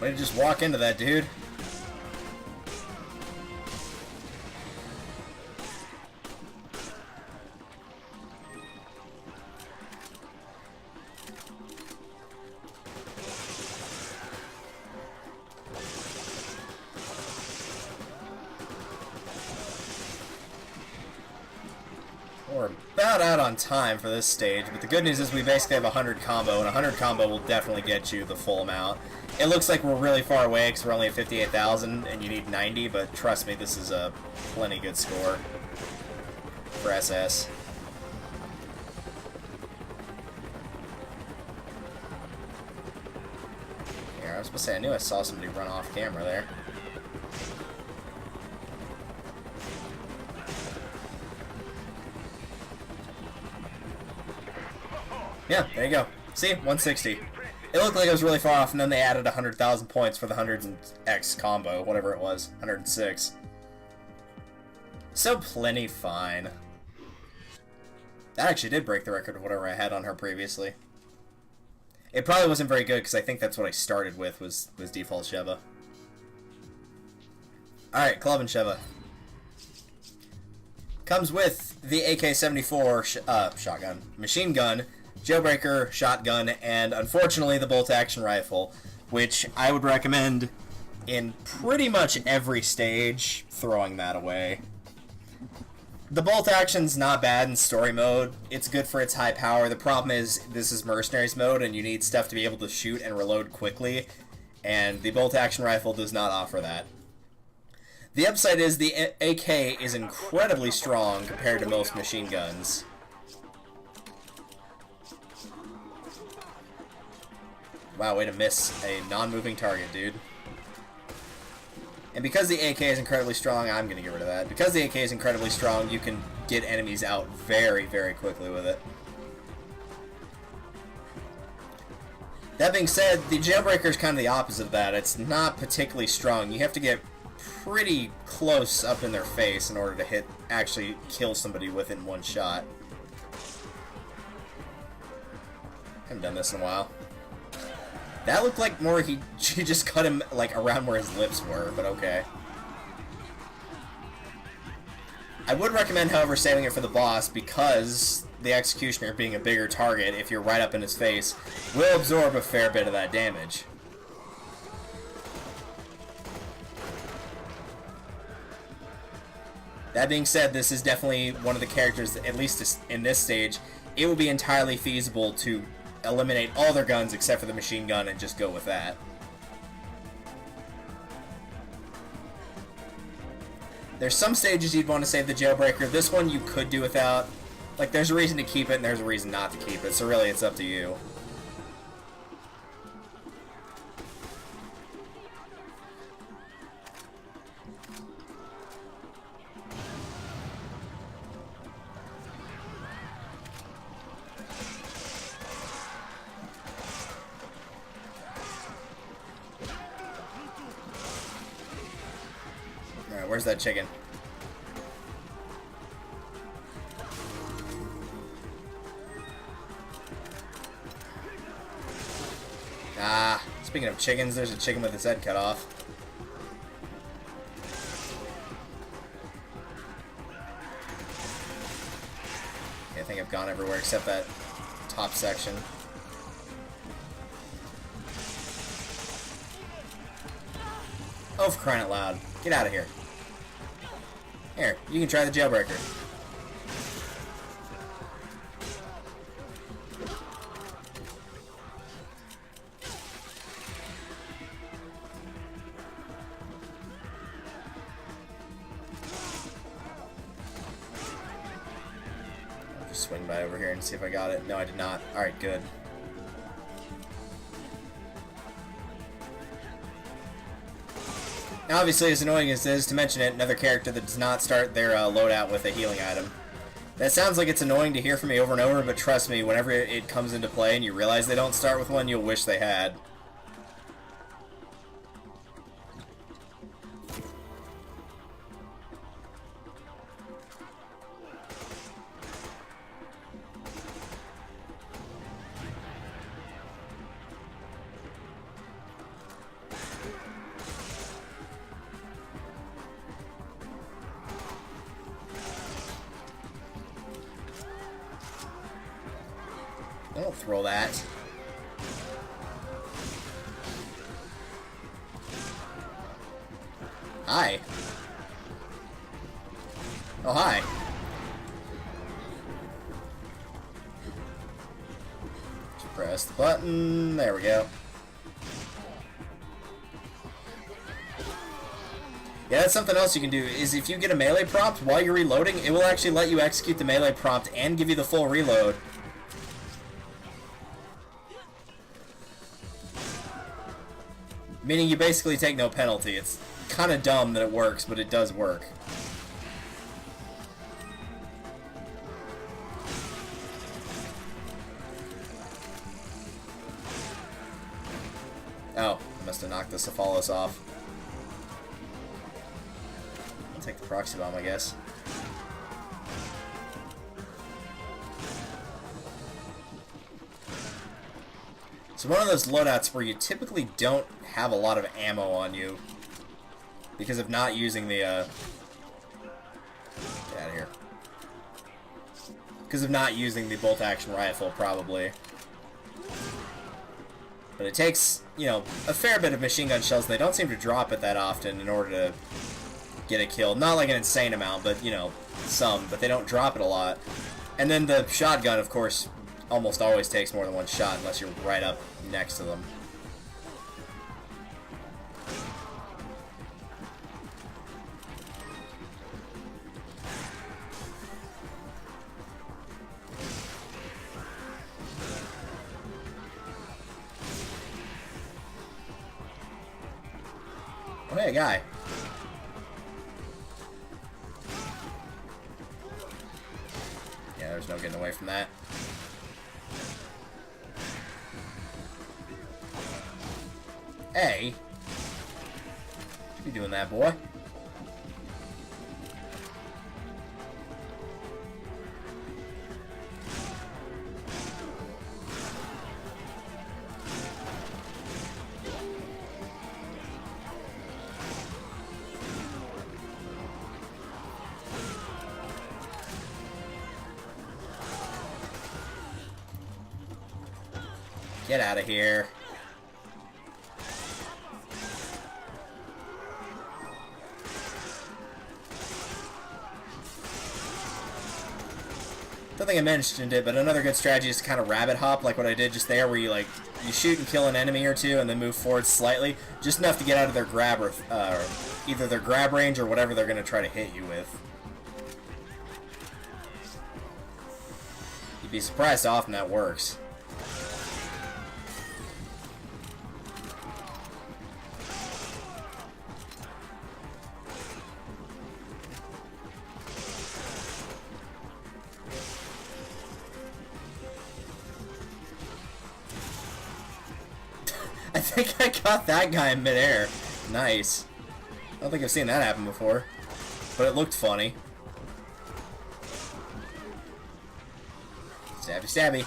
Way to just walk into that, dude. We're about out on time for this stage, but the good news is we basically have a 100 combo, and a 100 combo will definitely get you the full amount. It looks like we're really far away because we're only at 58,000 and you need 90, but trust me, this is a plenty good score for SS. Here, I was supposed to say, I knew I saw somebody run off camera there. Yeah, there you go. See? 160. It looked like it was really far off, and then they added 100,000 points for the 100x combo, whatever it was. 106. So plenty fine. That actually did break the record of whatever I had on her previously. It probably wasn't very good, because I think that's what I started with, was default Sheva. Alright, Clubbin Sheva. Comes with the AK-74 shotgun. Machine gun, jailbreaker, shotgun, and unfortunately the bolt-action rifle, which I would recommend in pretty much every stage, throwing that away. The bolt-action's not bad in story mode. It's good for its high power. The problem is, this is Mercenaries mode, and you need stuff to be able to shoot and reload quickly, and the bolt-action rifle does not offer that. The upside is the AK is incredibly strong compared to most machine guns. Wow, way to miss a non-moving target, dude. And because the AK is incredibly strong, I'm going to get rid of that. Because the AK is incredibly strong, you can get enemies out very, very quickly with it. That being said, the jailbreaker is kind of the opposite of that. It's not particularly strong. You have to get pretty close up in their face in order to actually kill somebody with it in one shot. Haven't done this in a while. That looked like more she just cut him like around where his lips were, but okay. I would recommend, however, saving it for the boss because the Executioner, being a bigger target, if you're right up in his face, will absorb a fair bit of that damage. That being said, this is definitely one of the characters, at least in this stage, it will be entirely feasible to eliminate all their guns except for the machine gun and just go with that. There's some stages you'd want to save the jailbreaker. This one you could do without. Like, there's a reason to keep it and there's a reason not to keep it, so really it's up to you. Where's that chicken? Ah, speaking of chickens, there's a chicken with its head cut off. Okay, I think I've gone everywhere except that top section. Oh, for crying out loud. Get out of here. Here, you can try the jailbreaker. I'll just swing by over here and see if I got it. No, I did not. Alright, good. Now, obviously, as annoying as it is to mention it, another character that does not start their loadout with a healing item. That sounds like it's annoying to hear from me over and over, but trust me, whenever it comes into play and you realize they don't start with one, you'll wish they had. I'll throw that. Hi. Oh, hi. Just press the button. There we go. Yeah, that's something else you can do, is if you get a melee prompt while you're reloading, it will actually let you execute the melee prompt and give you the full reload. Meaning you basically take no penalty. It's kind of dumb that it works, but it does work. Oh, I must have knocked the Cephalus off. Take the proxy bomb, I guess. So one of those loadouts where you typically don't have a lot of ammo on you because of not using the, get out of here. Because of not using the bolt-action rifle, probably. But it takes, you know, a fair bit of machine gun shells. They don't seem to drop it that often in order to get a kill. Not like an insane amount, but, you know, some. But they don't drop it a lot. And then the shotgun, of course, almost always takes more than one shot unless you're right up next to them. Oh, hey, guy. Yeah, there's no getting away from that. Hey. Should be doing that, boy. Get out of here. Don't think I mentioned it, but another good strategy is to kind of rabbit hop, like what I did just there, where you you shoot and kill an enemy or two, and then move forward slightly, just enough to get out of their grab or either their grab range or whatever they're going to try to hit you with. You'd be surprised how often that works. I think I got that guy in midair. Nice. I don't think I've seen that happen before, but it looked funny. Stabby, stabby.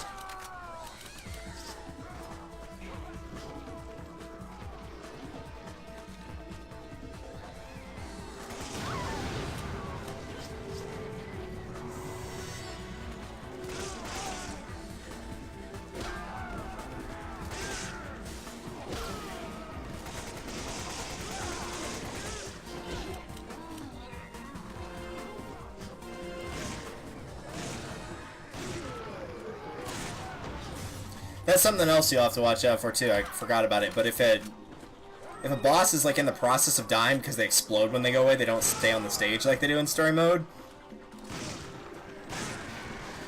That's something else you'll have to watch out for too. I forgot about it, but if a boss is like in the process of dying because they explode when they go away, they don't stay on the stage like they do in story mode.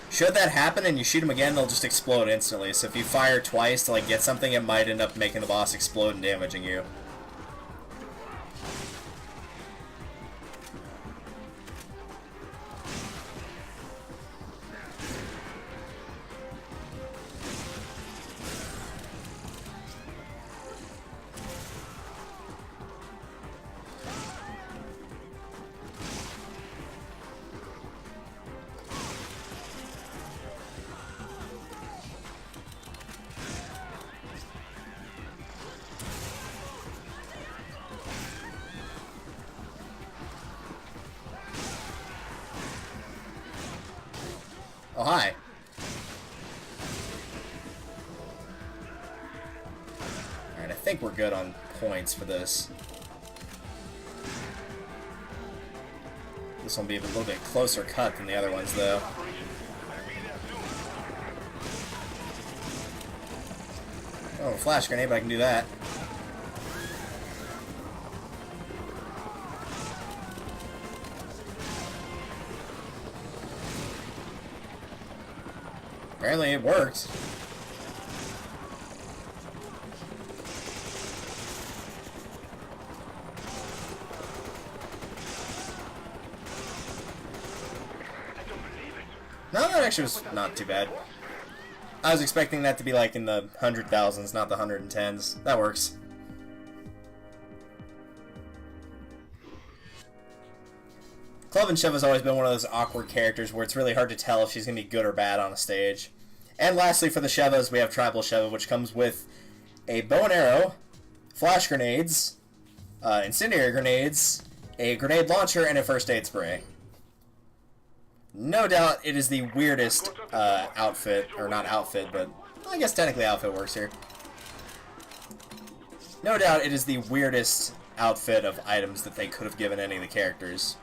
Should that happen and you shoot them again, they'll just explode instantly. So if you fire twice to like get something, it might end up making the boss explode and damaging you. Oh, hi. think we're good on points for this. This one will be a little bit closer cut than the other ones, though. Oh, flash grenade, but I can do that. Apparently it worked. No, that actually was not too bad. I was expecting that to be like in the 100,000s, not the 110s. That works. Clubbin Sheva's always been one of those awkward characters where it's really hard to tell if she's going to be good or bad on a stage. And lastly, for the Shevas, we have Tribal Sheva, which comes with a bow and arrow, flash grenades, incendiary grenades, a grenade launcher, and a first aid spray. No doubt it is the weirdest outfit, or not outfit, but I guess technically outfit works here. No doubt it is the weirdest outfit of items that they could have given any of the characters.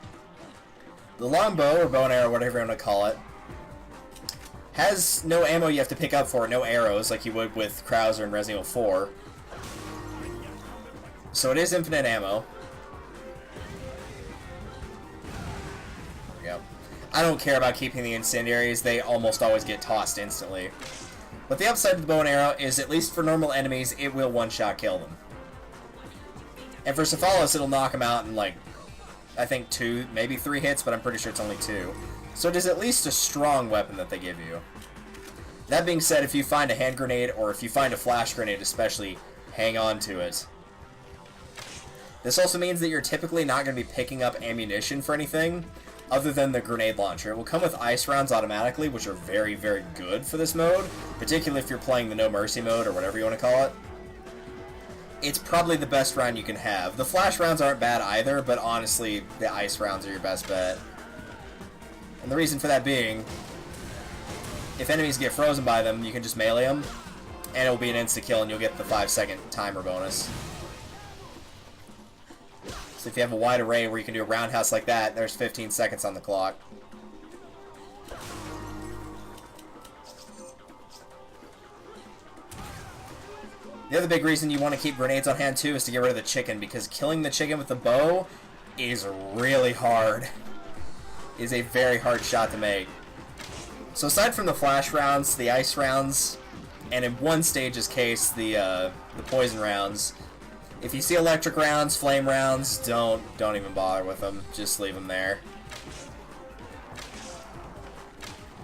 The longbow, or bow and arrow, whatever you want to call it, has no ammo you have to pick up for it, no arrows like you would with Krauser in Resident Evil 4. So it is infinite ammo. Yep. I don't care about keeping the incendiaries, they almost always get tossed instantly. But the upside of the bow and arrow is, at least for normal enemies, it will one-shot kill them. And for Cephalos, it'll knock them out in, like, I think 2, maybe 3 hits, but I'm pretty sure it's only 2. So it is at least a strong weapon that they give you. That being said, if you find a hand grenade, or if you find a flash grenade especially, hang on to it. This also means that you're typically not going to be picking up ammunition for anything other than the grenade launcher. It will come with ice rounds automatically, which are very, very good for this mode, particularly if you're playing the No Mercy mode, or whatever you want to call it. It's probably the best round you can have. The flash rounds aren't bad either, but honestly, the ice rounds are your best bet. And the reason for that being, if enemies get frozen by them, you can just melee them, and it'll be an insta-kill, and you'll get the 5-second timer bonus. So if you have a wide array where you can do a roundhouse like that, there's 15 seconds on the clock. The other big reason you want to keep grenades on hand too is to get rid of the chicken, because killing the chicken with the bow is really hard. It is a very hard shot to make. So aside from the flash rounds, the ice rounds, and in one stage's case, the poison rounds, if you see electric rounds, flame rounds, don't even bother with them. Just leave them there.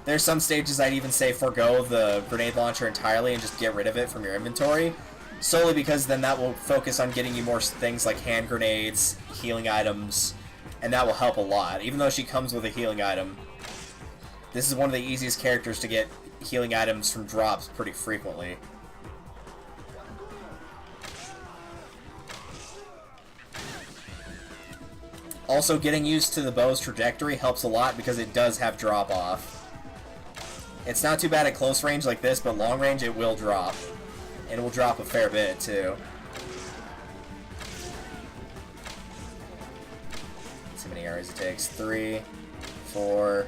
There's some stages I'd even say forgo the grenade launcher entirely and just get rid of it from your inventory, solely because then that will focus on getting you more things like hand grenades, healing items, and that will help a lot. Even though she comes with a healing item, this is one of the easiest characters to get healing items from drops pretty frequently. Also, getting used to the bow's trajectory helps a lot because it does have drop-off. It's not too bad at close range like this, but long range it will drop. And it will drop a fair bit, too. Let's see how many arrows it takes. 3, 4,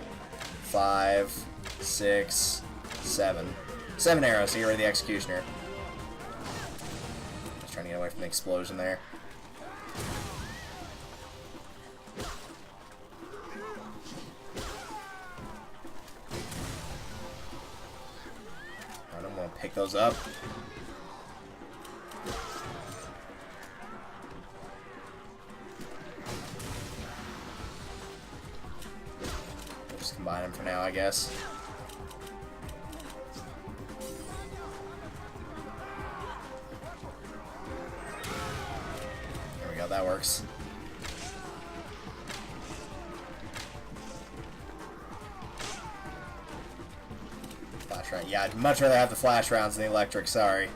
5, 6, 7. 7 arrows to get rid of the Executioner. Just trying to get away from the explosion there. Pick those up. We'll just combine them for now, I guess. There we go, that works. Right. Yeah, I'd much rather have the flash rounds than the electric, sorry.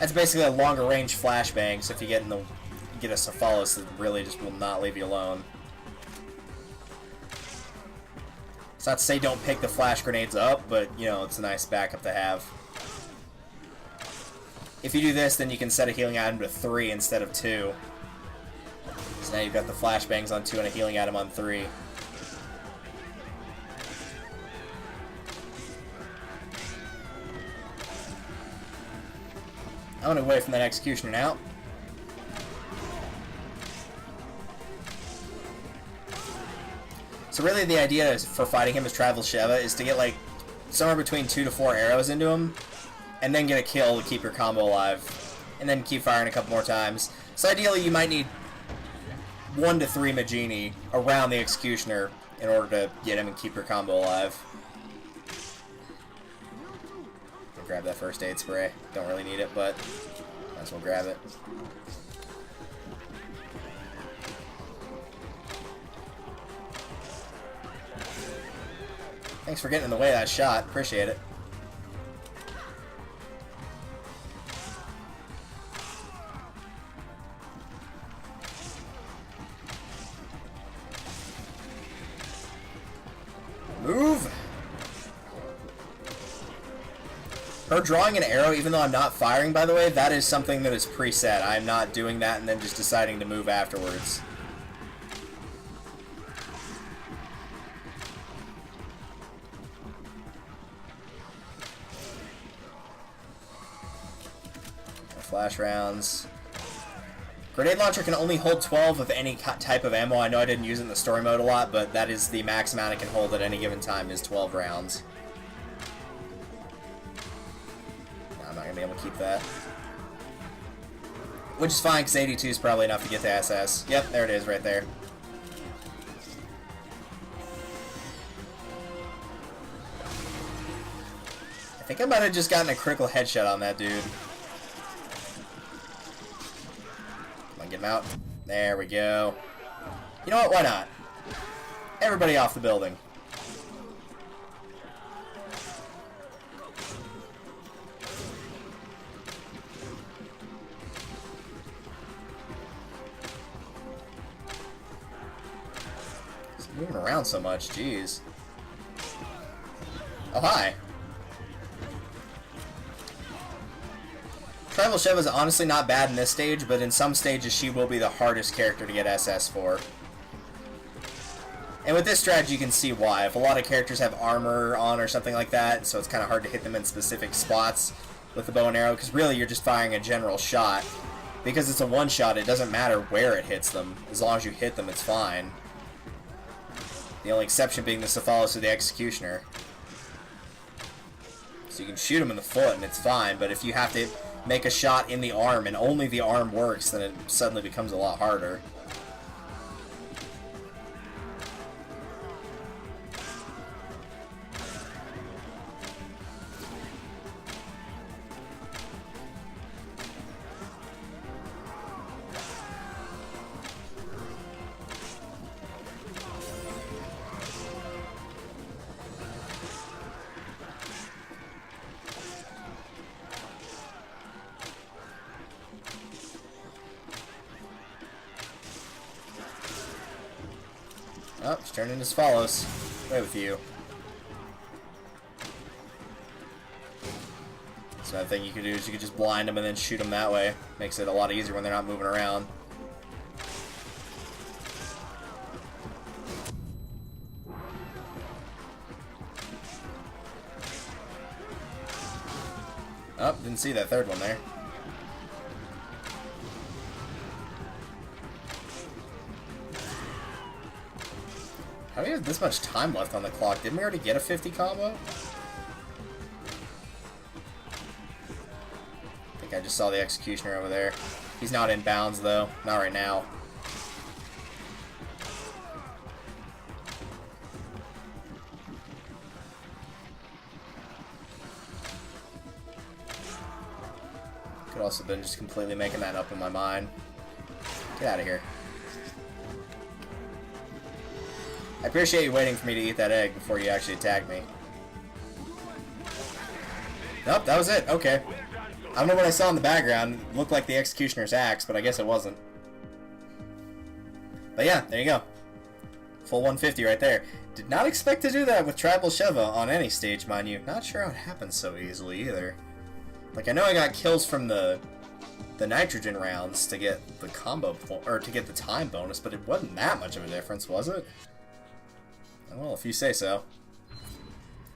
That's basically a longer range flashbang, so if you get a Cephalos, it really just will not leave you alone. It's not to say don't pick the flash grenades up, but, you know, it's a nice backup to have. If you do this, then you can set a healing item to 3 instead of 2. So now you've got the flashbangs on 2 and a healing item on 3. I'm gonna away from that executioner now. So really the idea for fighting him as Travel Sheva is to get like somewhere between 2 to 4 arrows into him, and then get a kill to keep your combo alive, and then keep firing a couple more times. So ideally you might need 1 to 3 Magini around the executioner in order to get him and keep your combo alive. Grab that first aid spray. Don't really need it, but might as well grab it. Thanks for getting in the way of that shot. Appreciate it. Move! Her drawing an arrow, even though I'm not firing, by the way, that is something that is preset. I'm not doing that and then just deciding to move afterwards. Flash rounds. Grenade launcher can only hold 12 of any type of ammo. I know I didn't use it in the story mode a lot, but that is the max amount it can hold at any given time is 12 rounds. No, I'm not going to be able to keep that. Which is fine, because 82 is probably enough to get to SS. Yep, there it is right there. I think I might have just gotten a critical headshot on that dude. Get him out. There we go. You know what? Why not? Everybody off the building. He's moving around so much. Jeez. Oh, hi. Tribal Sheva is honestly not bad in this stage, but in some stages she will be the hardest character to get SS for. And with this strategy you can see why. If a lot of characters have armor on or something like that, so it's kind of hard to hit them in specific spots with the bow and arrow, because really you're just firing a general shot. Because it's a one-shot, it doesn't matter where it hits them. As long as you hit them, it's fine. The only exception being the Cephalus or the Executioner. So you can shoot them in the foot and it's fine, but if you have to make a shot in the arm and only the arm works, then it suddenly becomes a lot harder. Oh, it's turning into Cephalus. Away with you. So another thing you could do is you could just blind them and then shoot them that way. Makes it a lot easier when they're not moving around. Oh, didn't see that third one there. How do we have this much time left on the clock? Didn't we already get a 50 combo? I think I just saw the Executioner over there. He's not in bounds though. Not right now. Could also have been just completely making that up in my mind. Get out of here. I appreciate you waiting for me to eat that egg before you actually attack me. Nope, that was it. Okay. I don't know what I saw in the background. It looked like the Executioner's axe, but I guess it wasn't. But yeah, there you go. Full 150 right there. Did not expect to do that with Tribal Sheva on any stage, mind you. Not sure how it happens so easily either. Like, I know I got kills from the nitrogen rounds to get the combo, or to get the time bonus, but it wasn't that much of a difference, was it? Well, if you say so.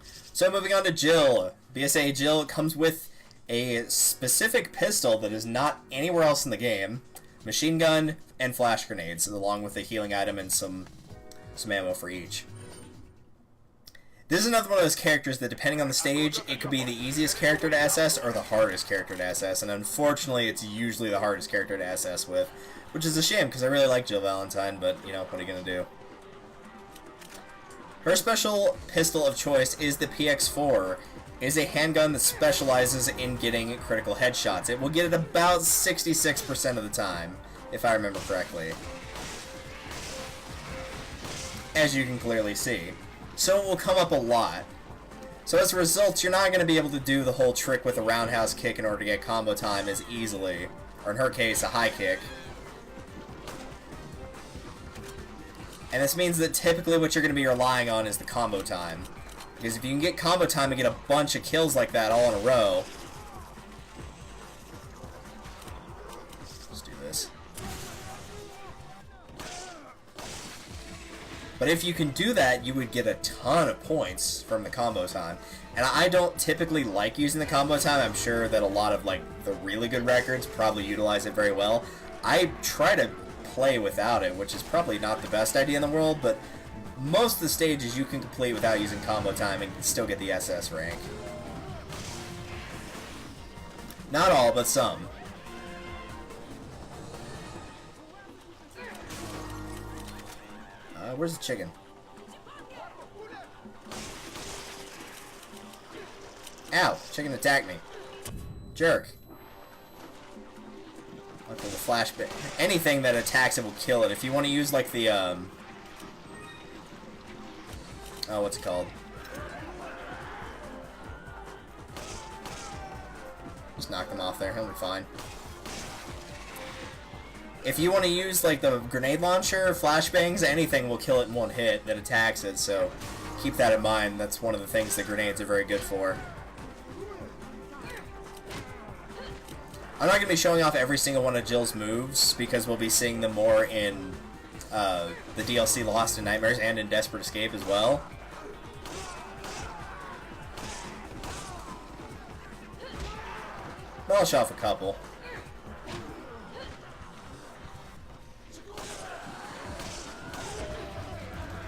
So moving on to Jill. BSAA Jill comes with a specific pistol that is not anywhere else in the game, machine gun, and flash grenades, along with a healing item and some ammo for each. This is another one of those characters that, depending on the stage, it could be the easiest character to SS or the hardest character to SS, and unfortunately it's usually the hardest character to SS with, which is a shame because I really like Jill Valentine, but, you know, what are you going to do? Her special pistol of choice is the PX4. It is a handgun that specializes in getting critical headshots. It will get it about 66% of the time, if I remember correctly. As you can clearly see. So it will come up a lot. So as a result, you're not going to be able to do the whole trick with a roundhouse kick in order to get combo time as easily. Or in her case, a high kick. And this means that typically what you're going to be relying on is the combo time. Because if you can get combo time and get a bunch of kills like that all in a row... Let's do this. But if you can do that, you would get a ton of points from the combo time. And I don't typically like using the combo time. I'm sure that a lot of, like, the really good records probably utilize it very well. I try to play without it, which is probably not the best idea in the world, but most of the stages you can complete without using combo time and still get the SS rank. Not all, but some. Where's the chicken? Ow! Chicken attacked me. Jerk. Like the flashbang. Anything that attacks it will kill it. If you want to use like the oh, what's it called? Just knock them off there. He'll be fine. If you want to use like the grenade launcher, flashbangs, anything will kill it in one hit that attacks it, so keep that in mind. That's one of the things that grenades are very good for. I'm not going to be showing off every single one of Jill's moves, because we'll be seeing them more in the DLC Lost in Nightmares and in Desperate Escape as well. But I'll show off a couple.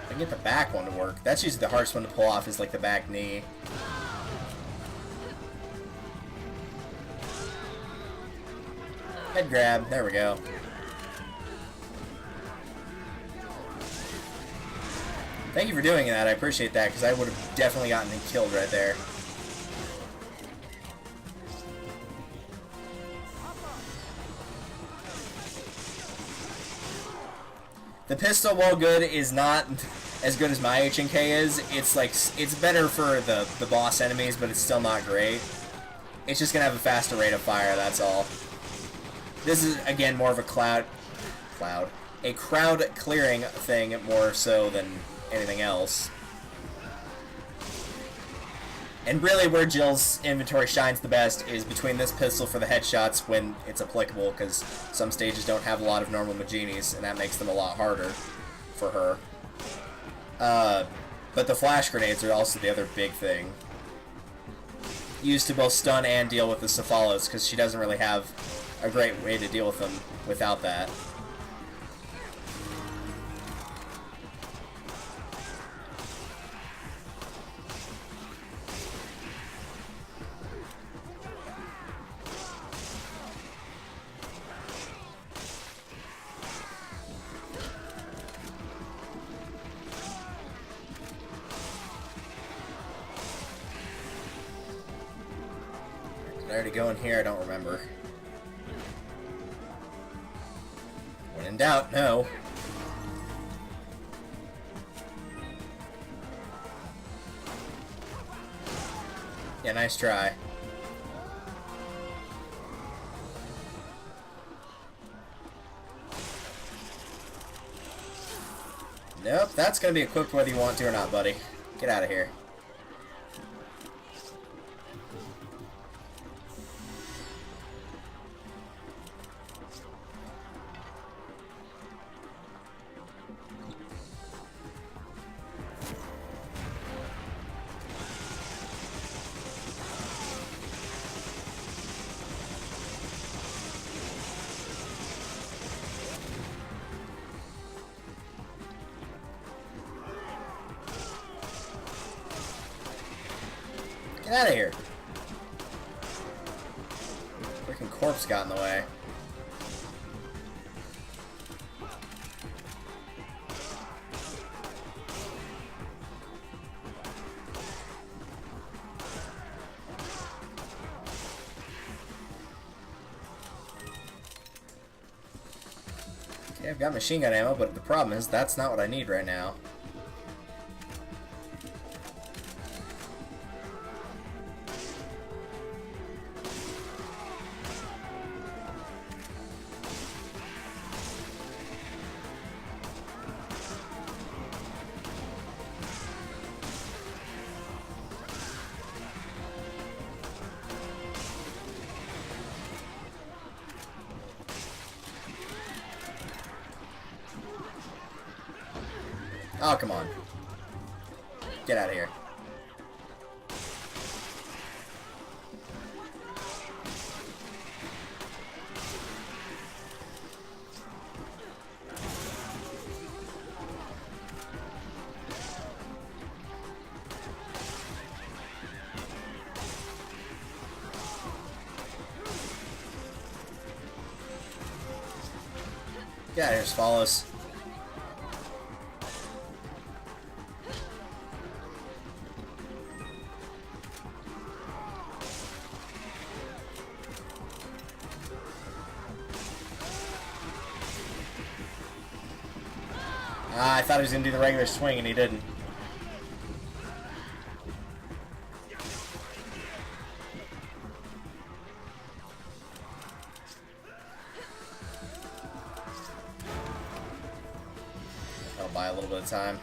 I can get the back one to work. That's usually the hardest one to pull off, is like the back knee. Head grab. There we go. Thank you for doing that. I appreciate that, because I would have definitely gotten killed right there. The pistol, while good, is not as good as my HNK is. It's like, it's better for the boss enemies, but it's still not great. It's just gonna have a faster rate of fire, that's all. This is, again, more of a crowd clearing thing more so than anything else. And really where Jill's inventory shines the best is between this pistol for the headshots when it's applicable, because some stages don't have a lot of normal Maginis, and that makes them a lot harder for her. But the flash grenades are also the other big thing. Used to both stun and deal with the Cephalos, because she doesn't really have a great way to deal with them without that. Did I already go in here? I don't remember. When in doubt, no. Yeah, nice try. Nope, that's gonna be equipped whether you want to or not, buddy. Get out of here. Get out of here. Freaking corpse got in the way. Okay, I've got machine gun ammo, but the problem is that's not what I need right now. Oh, come on. Get out of here. Get out of here, Swallows. Ah, I thought he was going to do the regular swing, and he didn't. I'll buy a little bit of time.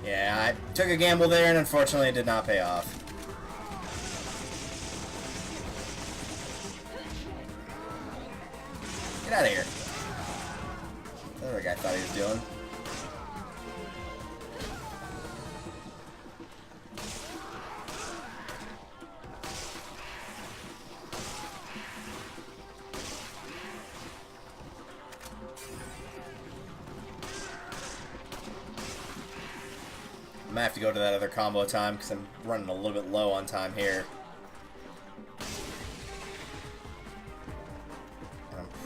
Yeah, I took a gamble there, and unfortunately it did not pay off. Get out of here. The other guy thought he was doing. I might have to go to that other combo time because I'm running a little bit low on time here.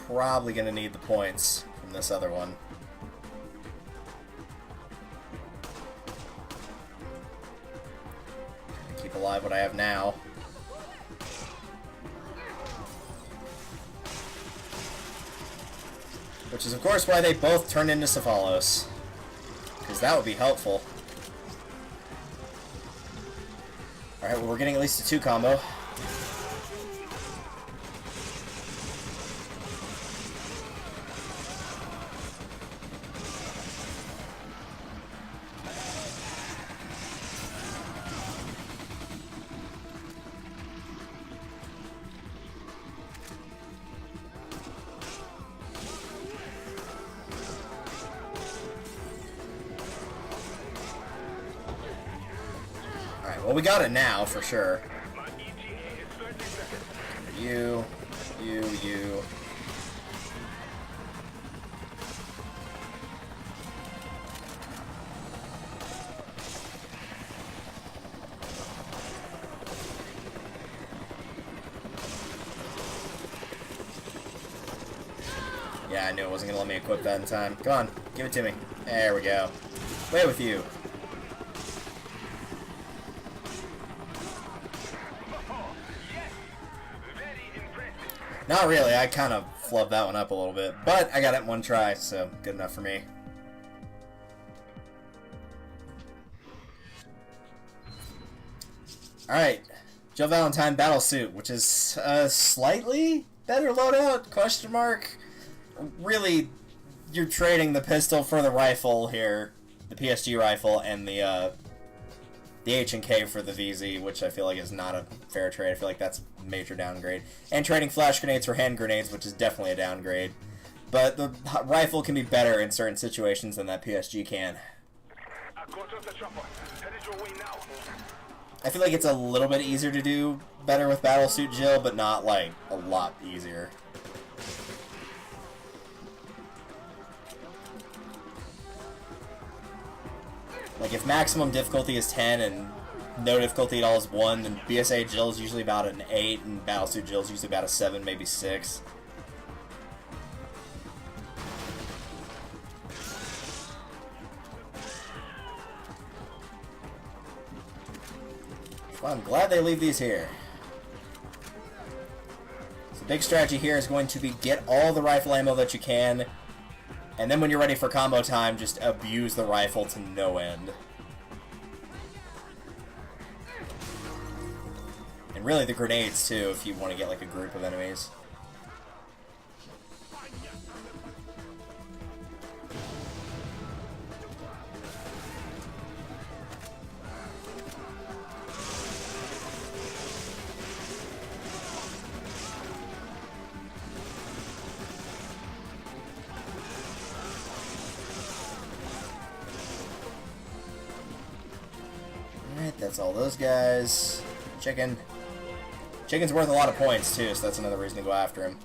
Probably going to need the points from this other one. Keep alive what I have now. Which is, of course, why they both turn into Cephalos. Because that would be helpful. Alright, well, we're getting at least a 2 combo. Well, we got it now, for sure. You. Yeah, I knew it wasn't going to let me equip that in time. Come on, give it to me. There we go. Away with you. Not really, I kind of flubbed that one up a little bit, but I got it in one try, so good enough for me. Alright, Joe Valentine Battlesuit, which is a slightly better loadout, question mark. Really, you're trading the pistol for the rifle here, the PSG rifle, and the H&K for the VZ, which I feel like is not a fair trade. I feel like that's a major downgrade. And trading flash grenades for hand grenades, which is definitely a downgrade. But the rifle can be better in certain situations than that PSG can. I feel like it's a little bit easier to do better with Battlesuit Jill, but not, like, a lot easier. Like, if maximum difficulty is 10 and no difficulty at all is 1, then BSAA Jill is usually about an 8, and Battlesuit Jill is usually about a 7, maybe 6. Well, I'm glad they leave these here. So the big strategy here is going to be get all the rifle ammo that you can, and then when you're ready for combo time, just abuse the rifle to no end. And really the grenades too, if you want to get like a group of enemies. Alright, that's all those guys. Chicken. Chicken's worth a lot of points too, so that's another reason to go after him.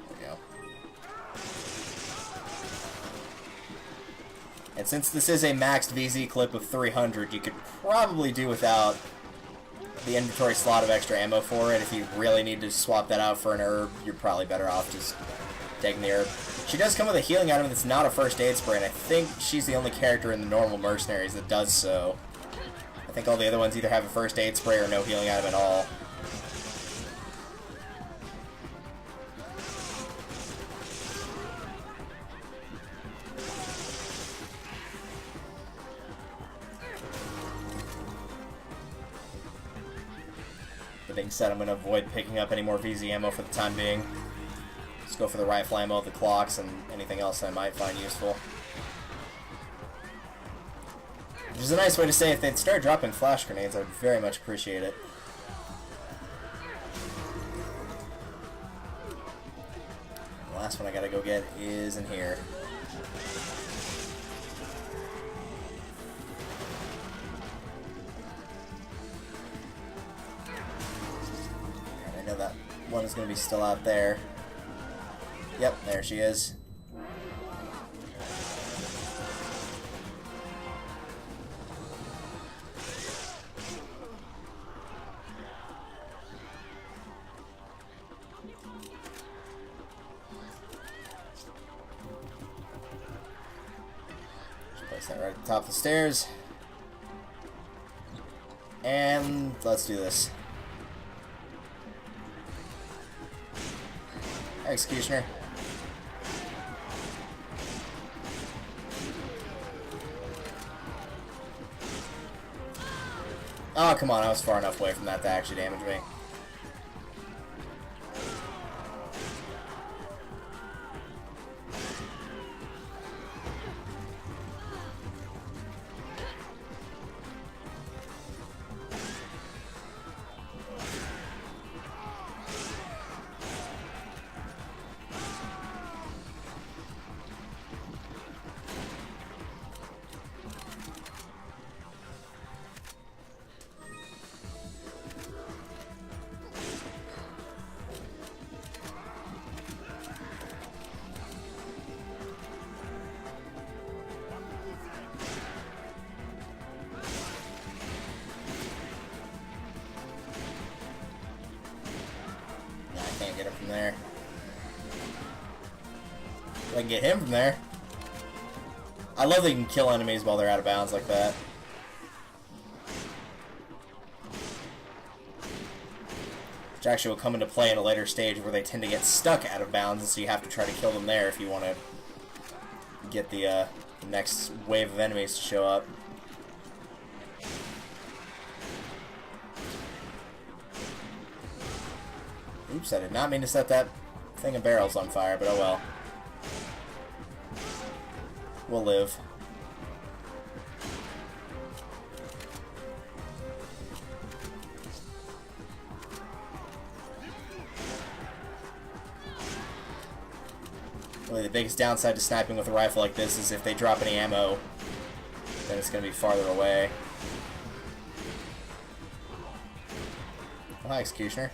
There we go. And since this is a maxed VZ clip of 300, you could probably do without the inventory slot of extra ammo for it. If you really need to swap that out for an herb, you're probably better off just taking the herb. She does come with a healing item that's not a first aid spray, and I think she's the only character in the normal Mercenaries that does so. I think all the other ones either have a first aid spray or no healing item at all. That being said, I'm going to avoid picking up any more VZ ammo for the time being. Just go for the rifle ammo, the clocks, and anything else I might find useful. Which is a nice way to say if they'd start dropping flash grenades, I would very much appreciate it. The last one I gotta go get is in here. And I know that one is gonna be still out there. Yep, there she is. Just place that right at the top of the stairs. And let's do this. Executioner. Oh, come on, I was far enough away from that to actually damage me. Can't get him from there. If I can get him from there. I love that you can kill enemies while they're out of bounds like that. Which actually will come into play in a later stage where they tend to get stuck out of bounds, and so you have to try to kill them there if you want to get the next wave of enemies to show up. Oops, I did not mean to set that thing of barrels on fire, but oh well. We'll live. Really, the biggest downside to sniping with a rifle like this is if they drop any ammo, then it's going to be farther away. Oh, hi, Executioner.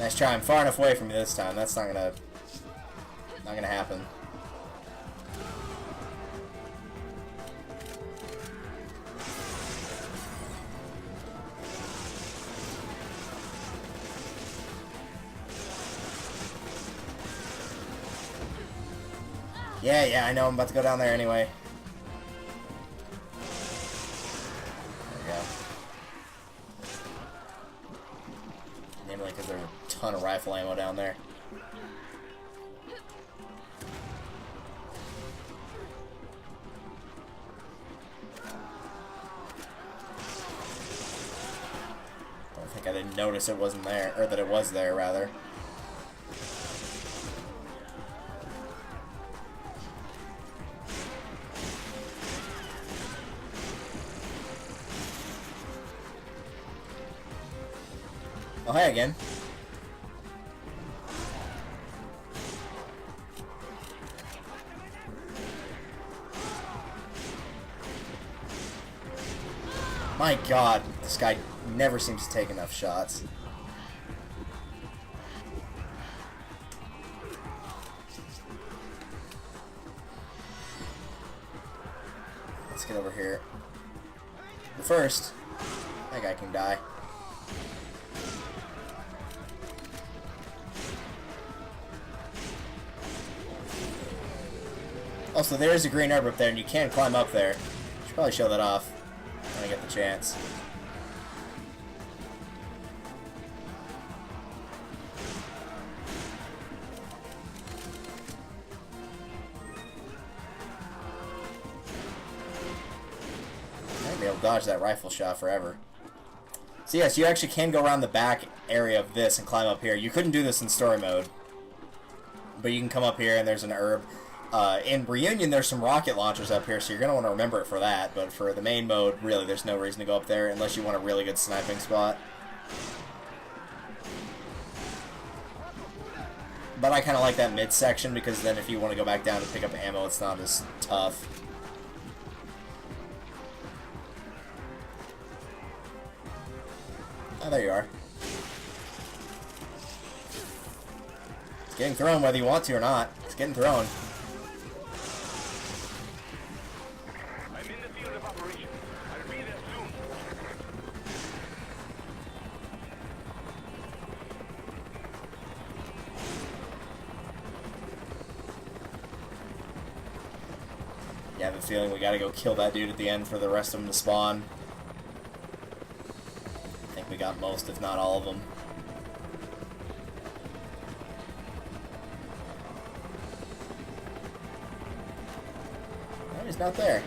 Nice try. I'm far enough away from you this time. That's not gonna happen. Yeah, I know. I'm about to go down there anyway. There we go. Namely because there's a ton of rifle ammo down there. I don't think I didn't notice it wasn't there, or that it was there, rather. Oh, hi again. My god, this guy never seems to take enough shots. Let's get over here. But first, that guy can die. Also, there is a green herb up there, and you can climb up there. Should probably show that off when I get the chance. I'd be able to dodge that rifle shot forever. So yes, you actually can go around the back area of this and climb up here. You couldn't do this in story mode, but you can come up here and there's an herb. In Reunion, there's some rocket launchers up here, so you're going to want to remember it for that. But for the main mode, really, there's no reason to go up there unless you want a really good sniping spot. But I kind of like that midsection because then if you want to go back down to pick up ammo, it's not as tough. Oh, there you are. It's getting thrown whether you want to or not. It's getting thrown. I have a feeling we gotta go kill that dude at the end for the rest of them to spawn. I think we got most, if not all of them. Oh, he's not there.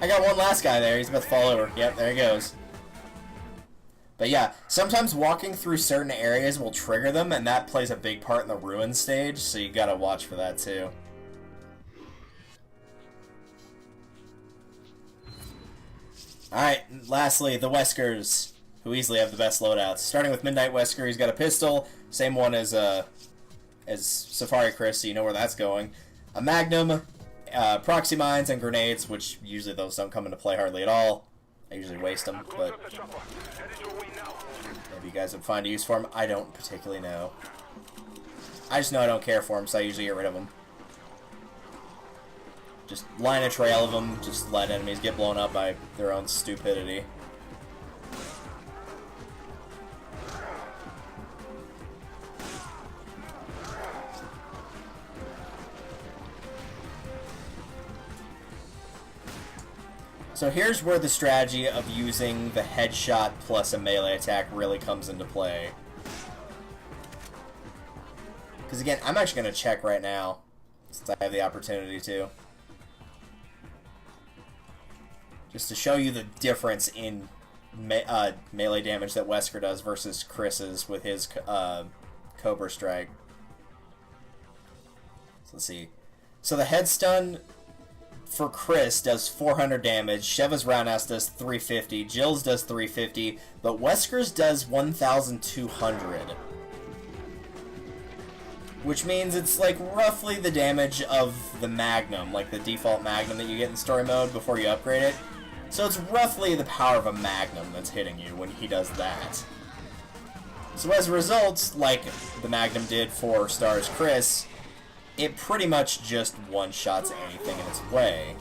I got one last guy there. He's about to fall over. Yep, there he goes. But yeah, sometimes walking through certain areas will trigger them, and that plays a big part in the ruin stage, so you gotta watch for that too. Alright, lastly, the Weskers, who easily have the best loadouts. Starting with Midnight Wesker, he's got a pistol, same one as Safari Chris, so you know where that's going. A Magnum, proxy mines, and grenades, which usually those don't come into play hardly at all. I usually waste them, but maybe you guys would find a use for them. I don't particularly know. I just know I don't care for them, so I usually get rid of them. Just line a trail of them, just let enemies get blown up by their own stupidity. So here's where the strategy of using the headshot plus a melee attack really comes into play. Because again, I'm actually going to check right now, since I have the opportunity to. Just to show you the difference in melee damage that Wesker does versus Chris's with his Cobra Strike. So let's see. So the head stun for Chris does 400 damage, Sheva's roundhouse does 350, Jill's does 350, but Wesker's does 1,200. Which means it's like roughly the damage of the Magnum, like the default Magnum that you get in story mode before you upgrade it. So it's roughly the power of a Magnum that's hitting you when he does that. So as a result, like the Magnum did for S.T.A.R.S Chris, it pretty much just one-shots anything in its way.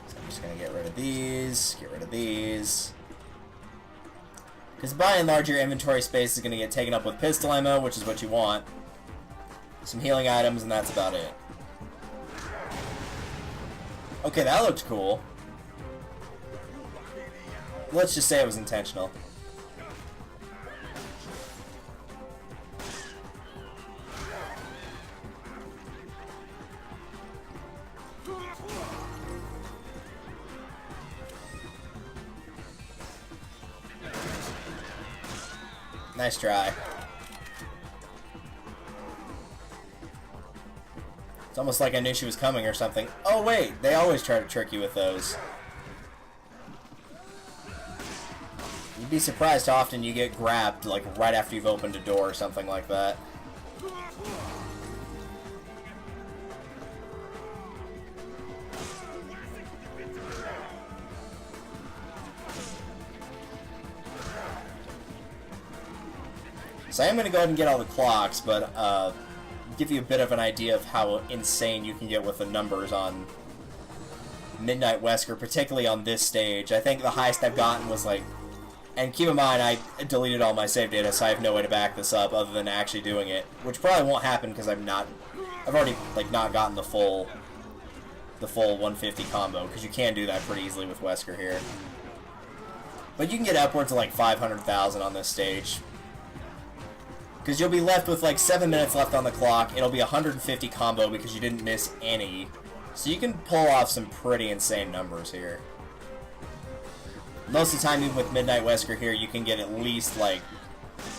So I'm just gonna get rid of these, get rid of these. Because by and large, your inventory space is going to get taken up with pistol ammo, which is what you want. Some healing items, and that's about it. Okay, that looked cool. Let's just say it was intentional. Nice try. It's almost like I knew she was coming or something. Oh wait, they always try to trick you with those. You'd be surprised how often you get grabbed, like, right after you've opened a door or something like that. So I am going to go ahead and get all the clocks, but give you a bit of an idea of how insane you can get with the numbers on Midnight Wesker, particularly on this stage. I think the highest I've gotten was like... And keep in mind, I deleted all my save data, so I have no way to back this up other than actually doing it. Which probably won't happen because I've already, like, not gotten the full 150 combo, because you can do that pretty easily with Wesker here. But you can get upwards of like 500,000 on this stage. Because you'll be left with like 7 minutes left on the clock. It'll be 150 combo because you didn't miss any. So you can pull off some pretty insane numbers here. Most of the time, even with Midnight Wesker here, you can get at least like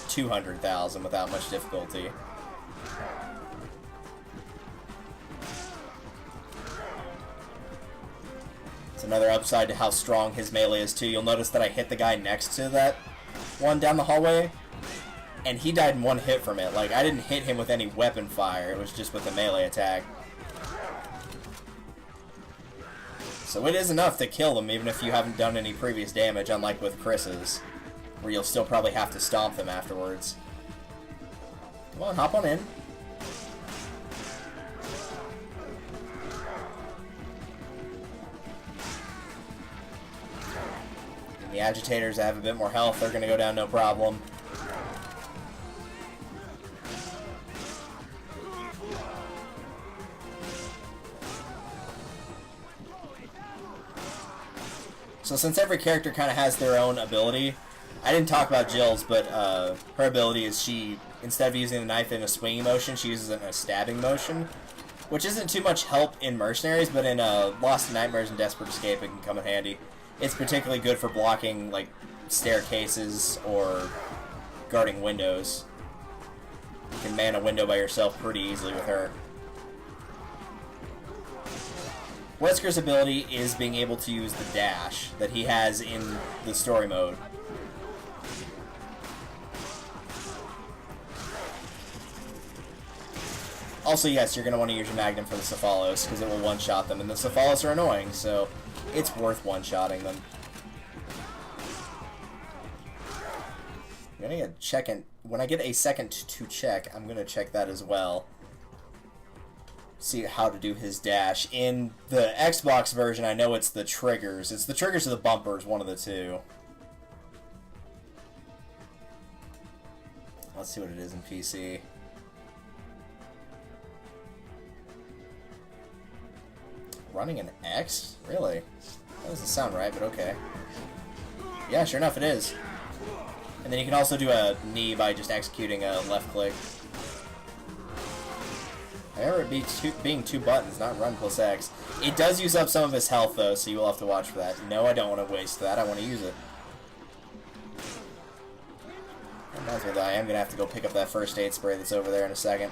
200,000 without much difficulty. It's another upside to how strong his melee is too. You'll notice that I hit the guy next to that one down the hallway, and he died in one hit from it. Like, I didn't hit him with any weapon fire, it was just with a melee attack. So it is enough to kill them, even if you haven't done any previous damage, unlike with Chris's, where you'll still probably have to stomp them afterwards. Come on, hop on in. And the agitators that have a bit more health, they're going to go down no problem. So since every character kind of has their own ability, I didn't talk about Jill's, but her ability is she, instead of using the knife in a swinging motion, she uses it in a stabbing motion, which isn't too much help in Mercenaries, but in Lost in Nightmares and Desperate Escape it can come in handy. It's particularly good for blocking like staircases or guarding windows. You can man a window by yourself pretty easily with her. Wesker's ability is being able to use the dash that he has in the story mode. Also, yes, you're going to want to use your Magnum for the Cephalos, because it will one-shot them, and the Cephalos are annoying, so it's worth one-shotting them. I'm going to get checking. When I get a second to check, I'm going to check that as well. See how to do his dash. In the Xbox version, I know it's the triggers. It's the triggers or the bumpers, one of the two. Let's see what it is in PC. Running an X? Really? That doesn't sound right, but okay. Yeah, sure enough it is. And then you can also do a knee by just executing a left click. I remember it being two buttons, not run plus X. It does use up some of his health, though, so you will have to watch for that. No, I don't want to waste that. I want to use it. Reminds me that I am going to have to go pick up that first aid spray that's over there in a second.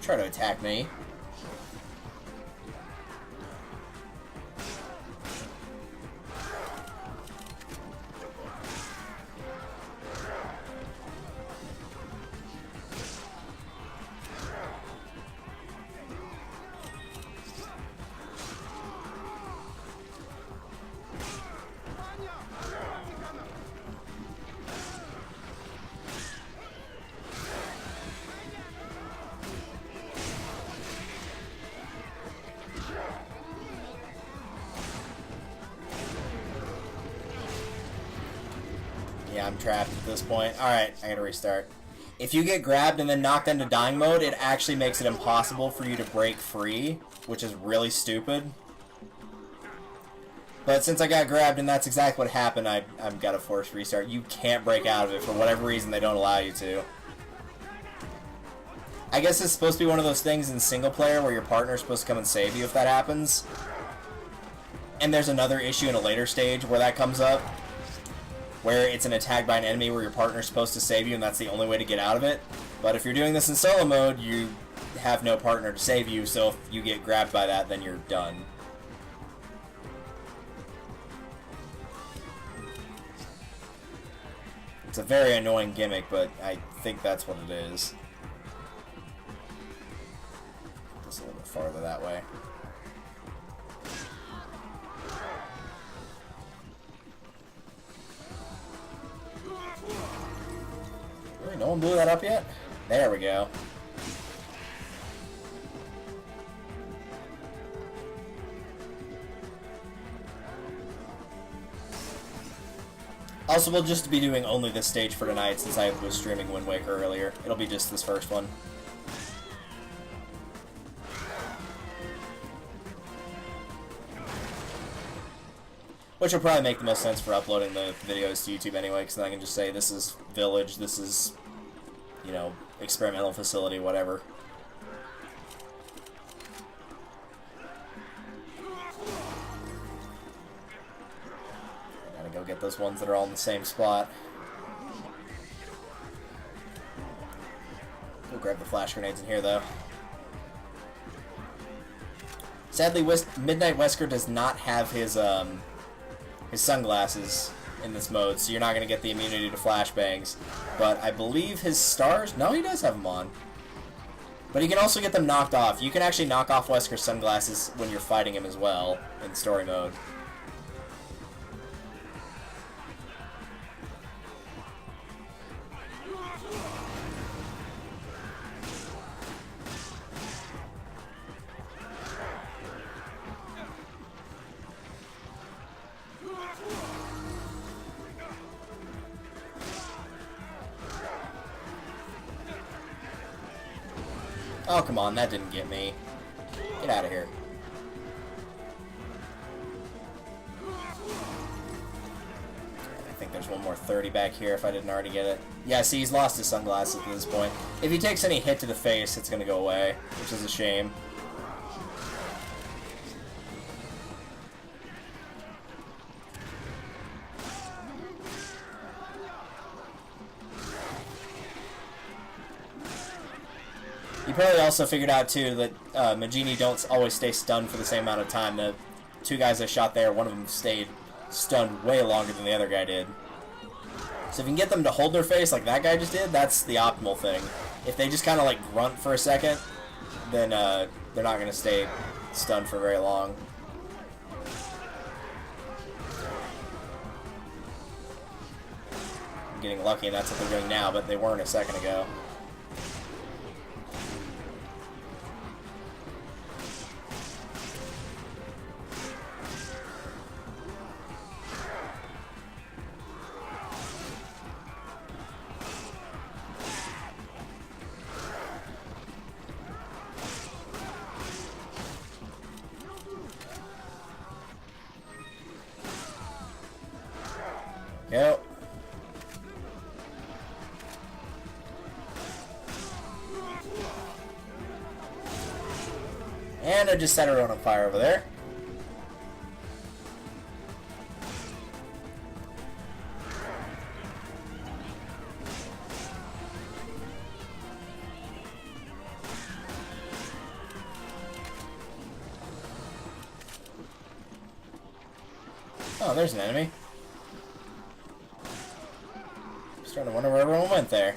Try to attack me. Yeah, I'm trapped at this point. Alright, I gotta restart. If you get grabbed and then knocked into dying mode, it actually makes it impossible for you to break free, which is really stupid. But since I got grabbed and that's exactly what happened, I've got to force restart. You can't break out of it. For whatever reason, they don't allow you to. I guess it's supposed to be one of those things in single player where your partner's supposed to come and save you if that happens. And there's another issue in a later stage where that comes up, where it's an attack by an enemy where your partner's supposed to save you and that's the only way to get out of it. But if you're doing this in solo mode, you have no partner to save you, so if you get grabbed by that, then you're done. It's a very annoying gimmick, but I think that's what it is. Just a little bit farther that way. Really, no one blew that up yet? There we go. Also, we'll just be doing only this stage for tonight since I was streaming Wind Waker earlier. It'll be just this first one. Which will probably make the most sense for uploading the videos to YouTube anyway, because then I can just say this is village, this is, you know, experimental facility, whatever. Go get those ones that are all in the same spot. Go grab the flash grenades in here, though. Sadly, Midnight Wesker does not have his sunglasses in this mode, so you're not going to get the immunity to flashbangs. But I believe his stars... No, he does have them on. But you can also get them knocked off. You can actually knock off Wesker's sunglasses when you're fighting him as well in story mode. Oh, come on, that didn't get me. Get out of here. I think there's one more 30 back here if I didn't already get it. Yeah, see, he's lost his sunglasses at this point. If he takes any hit to the face, it's going to go away, which is a shame. You probably also figured out, too, that Magini don't always stay stunned for the same amount of time. The two guys I shot there, one of them stayed stunned way longer than the other guy did. So if you can get them to hold their face like that guy just did, that's the optimal thing. If they just kind of, like, grunt for a second, then they're not going to stay stunned for very long. I'm getting lucky, and that's what they're doing now, but they weren't a second ago. Yep. And I just set her on fire over there. Oh, there's an enemy. Starting to wonder where everyone went there.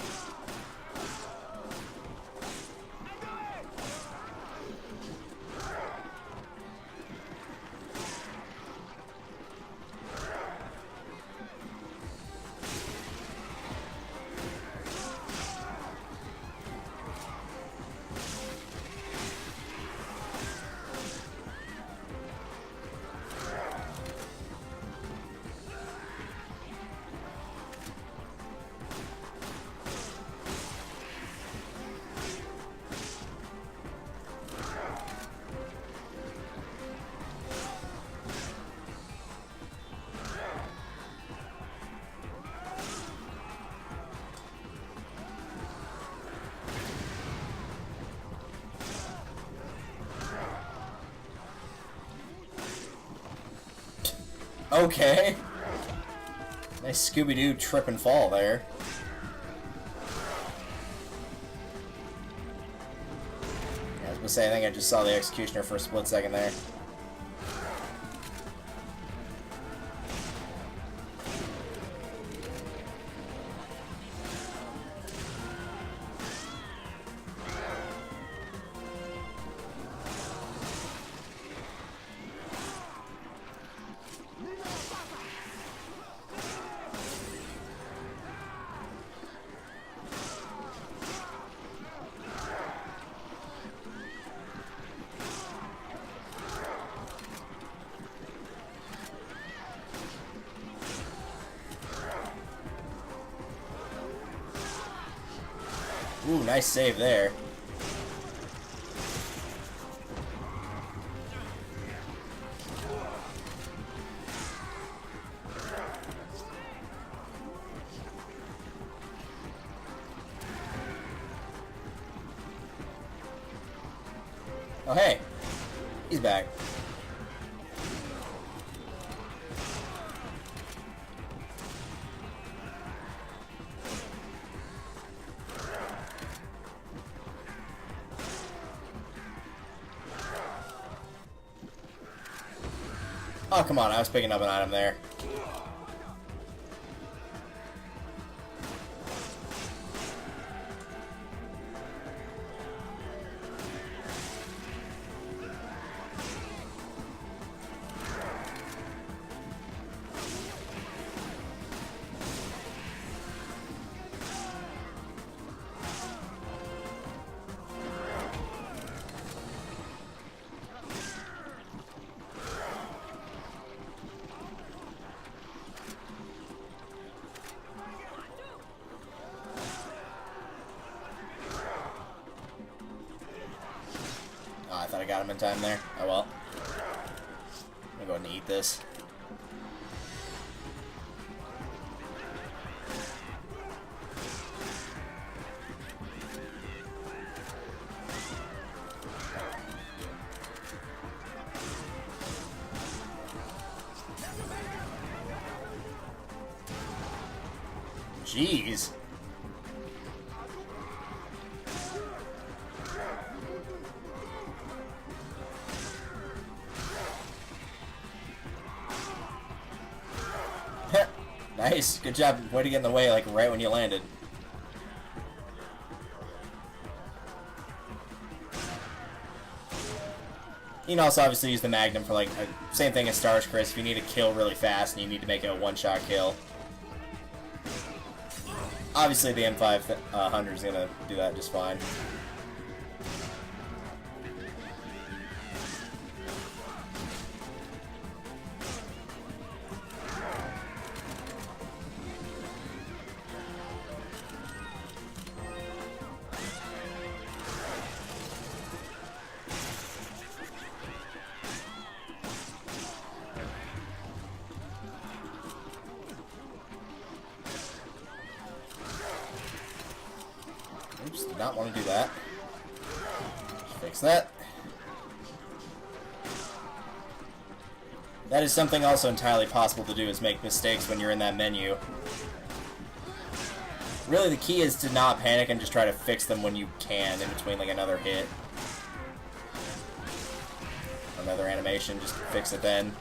Okay. Nice Scooby-Doo trip and fall there. Yeah, I was gonna say, I think I just saw the Executioner for a split second there. Ooh, nice save there. Oh, hey. He's back. Oh, come on, I was picking up an item there. Oh, I thought I got him in time there. Oh well. I'm gonna go ahead and eat this. Jeez. Nice. Good job. Way to get in the way, like, right when you landed. You can also obviously use the Magnum for, like, same thing as S.T.A.R.S, Chris. If you need a kill really fast and you need to make it a one-shot kill. Obviously, the M500 is going to do that just fine. Oops, did not want to do that. Fix that. That is something also entirely possible to do, is make mistakes when you're in that menu. Really, the key is to not panic and just try to fix them when you can, in between, like, another hit. Another animation, just fix it then.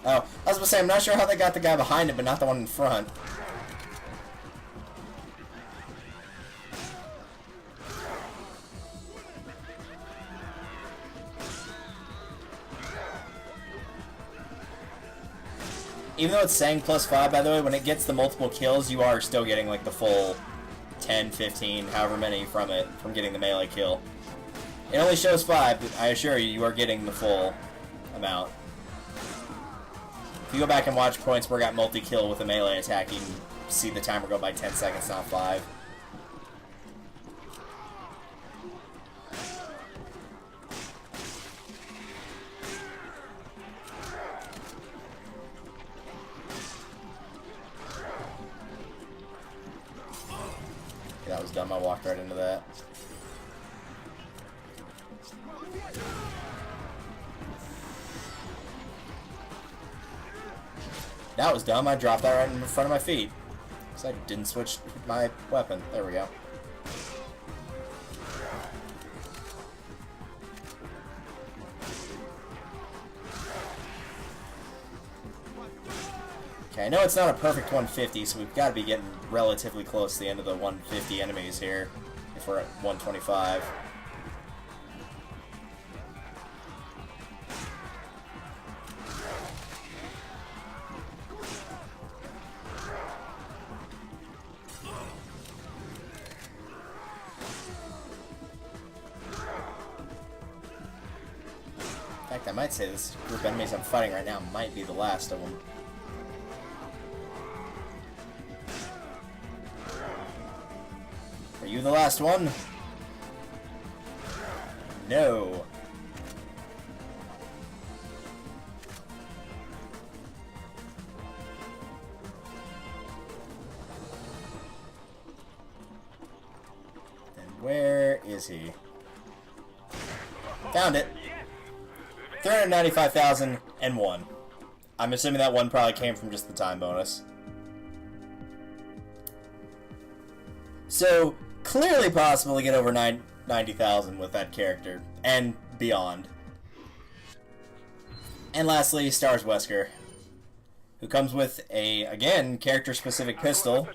Oh, I was gonna say, I'm not sure how they got the guy behind him, but not the one in front. Even though it's saying +5, by the way, when it gets the multiple kills, you are still getting, like, the full 10, 15, however many from it, from getting the melee kill. It only shows 5, but I assure you, you are getting the full amount. If you go back and watch points where I got multi-kill with a melee attack, you can see the timer go by 10 seconds, not 5. Okay, that was dumb. I walked right into that. That was dumb. I dropped that right in front of my feet. Because I didn't switch my weapon. There we go. Okay, I know it's not a perfect 150, so we've got to be getting relatively close to the end of the 150 enemies here, if we're at 125. In fact, I might say this group of enemies I'm fighting right now might be the last of them. Are you the last one? No. And where is he? Found it. 395,001. I'm assuming that one probably came from just the time bonus. So, clearly possible to get over 90,000 with that character, and beyond. And lastly, S.T.A.R.S Wesker, who comes with a, again, character-specific pistol,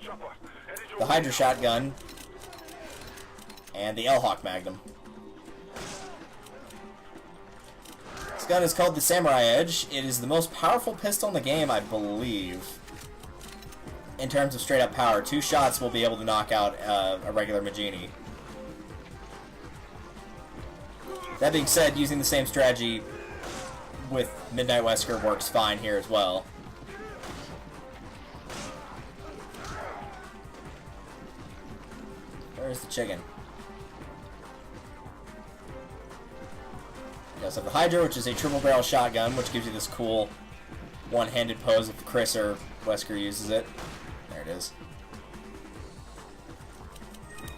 the Hydra shotgun, and the L-Hawk Magnum. This gun is called the Samurai Edge. It is the most powerful pistol in the game, I believe. In terms of straight-up power, 2 shots will be able to knock out a regular Majini. That being said, using the same strategy with Midnight Wesker works fine here as well. Where's the chicken? You also have the Hydra, which is a triple-barrel shotgun, which gives you this cool one-handed pose if Chris or Wesker uses it. There it is.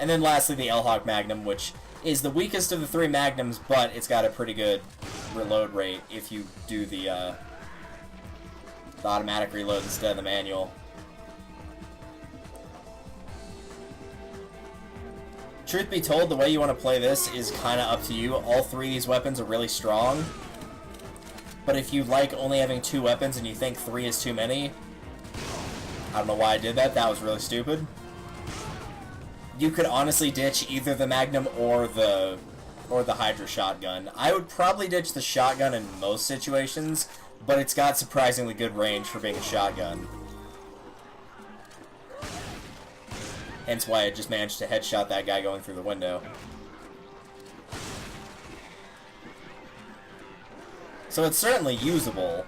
And then lastly, the L-Hawk Magnum, which is the weakest of the 3 Magnums, but it's got a pretty good reload rate if you do the automatic reload instead of the manual. Truth be told, the way you want to play this is kind of up to you. All 3 of these weapons are really strong. But if you like only having 2 weapons and you think 3 is too many, I don't know why I did that. That was really stupid. You could honestly ditch either the Magnum or the Hydra shotgun. I would probably ditch the shotgun in most situations, but it's got surprisingly good range for being a shotgun. Hence why I just managed to headshot that guy going through the window. So it's certainly usable.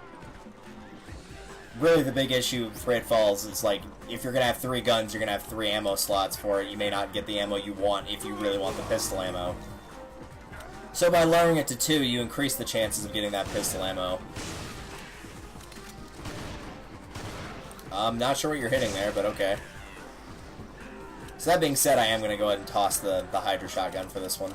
Really the big issue for it falls is, like, if you're going to have 3 guns, you're going to have 3 ammo slots for it. You may not get the ammo you want if you really want the pistol ammo. So by lowering it to 2, you increase the chances of getting that pistol ammo. I'm not sure what you're hitting there, but okay. So that being said, I am going to go ahead and toss the Hydra shotgun for this one.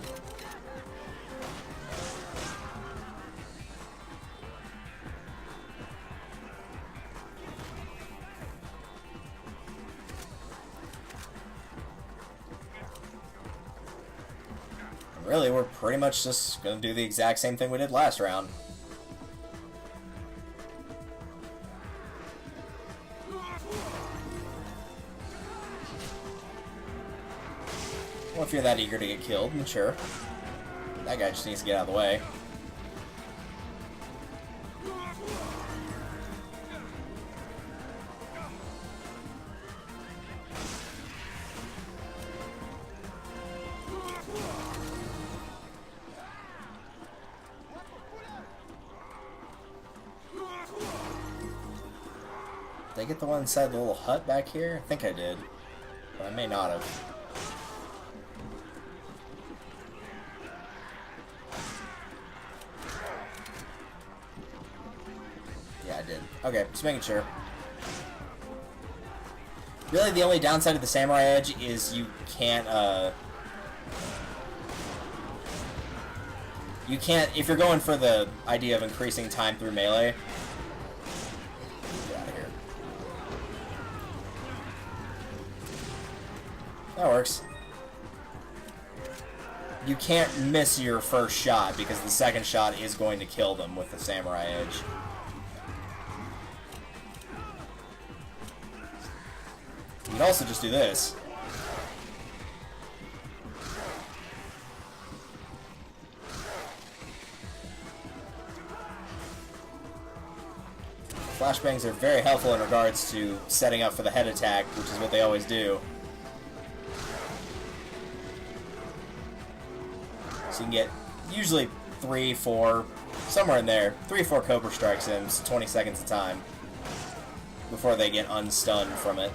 Really, we're pretty much just going to do the exact same thing we did last round. Well, if you're that eager to get killed, then sure. That guy just needs to get out of the way. Did I get the one inside the little hut back here? I think I did. But I may not have. Yeah, I did. Okay, just making sure. Really, the only downside of the Samurai Edge is you can't, if you're going for the idea of increasing time through melee. Get out of here. That works. You can't miss your first shot because the second shot is going to kill them with the Samurai Edge. You can also just do this. Flashbangs are very helpful in regards to setting up for the head attack, which is what they always do. So you can get usually 3, 4, somewhere in there, 3 or 4 Cobra strikes in, so 20 seconds of time before they get unstunned from it.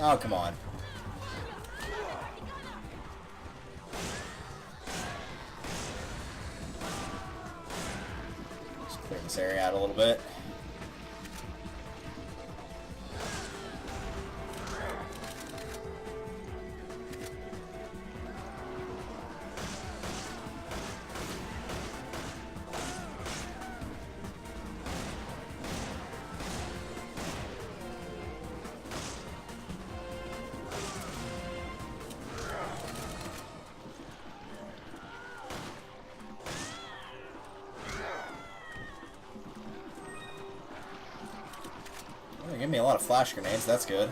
Oh, come on. Just clear this area out a little bit. Give me a lot of flash grenades, that's good.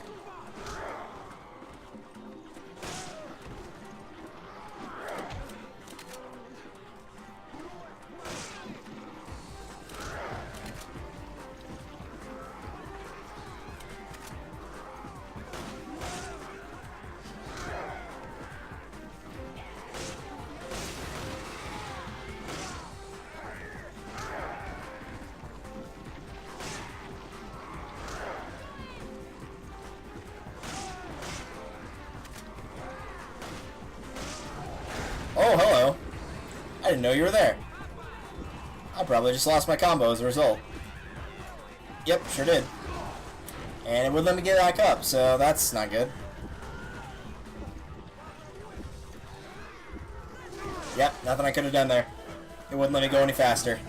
Oh, hello. I didn't know you were there. I probably just lost my combo as a result. Yep, sure did. And it wouldn't let me get back up, so that's not good. Yep, nothing I could have done there. It wouldn't let me go any faster.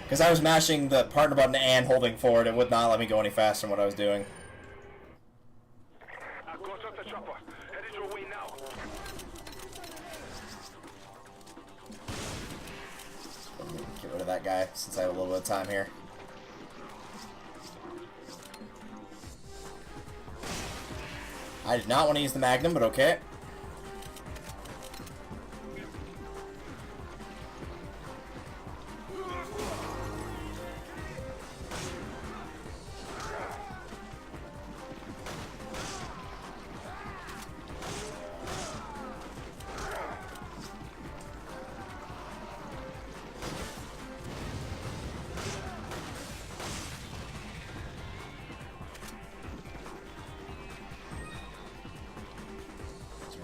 Because I was mashing the partner button and holding forward, it would not let me go any faster than what I was doing. I've got off the chopper. Headed your way now. Get rid of that guy since I have a little bit of time here. I did not want to use the Magnum, but okay.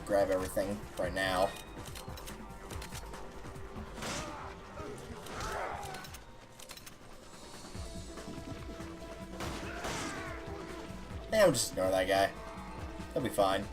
grab everything right now. Yeah, we'll just ignore that guy. He'll be fine.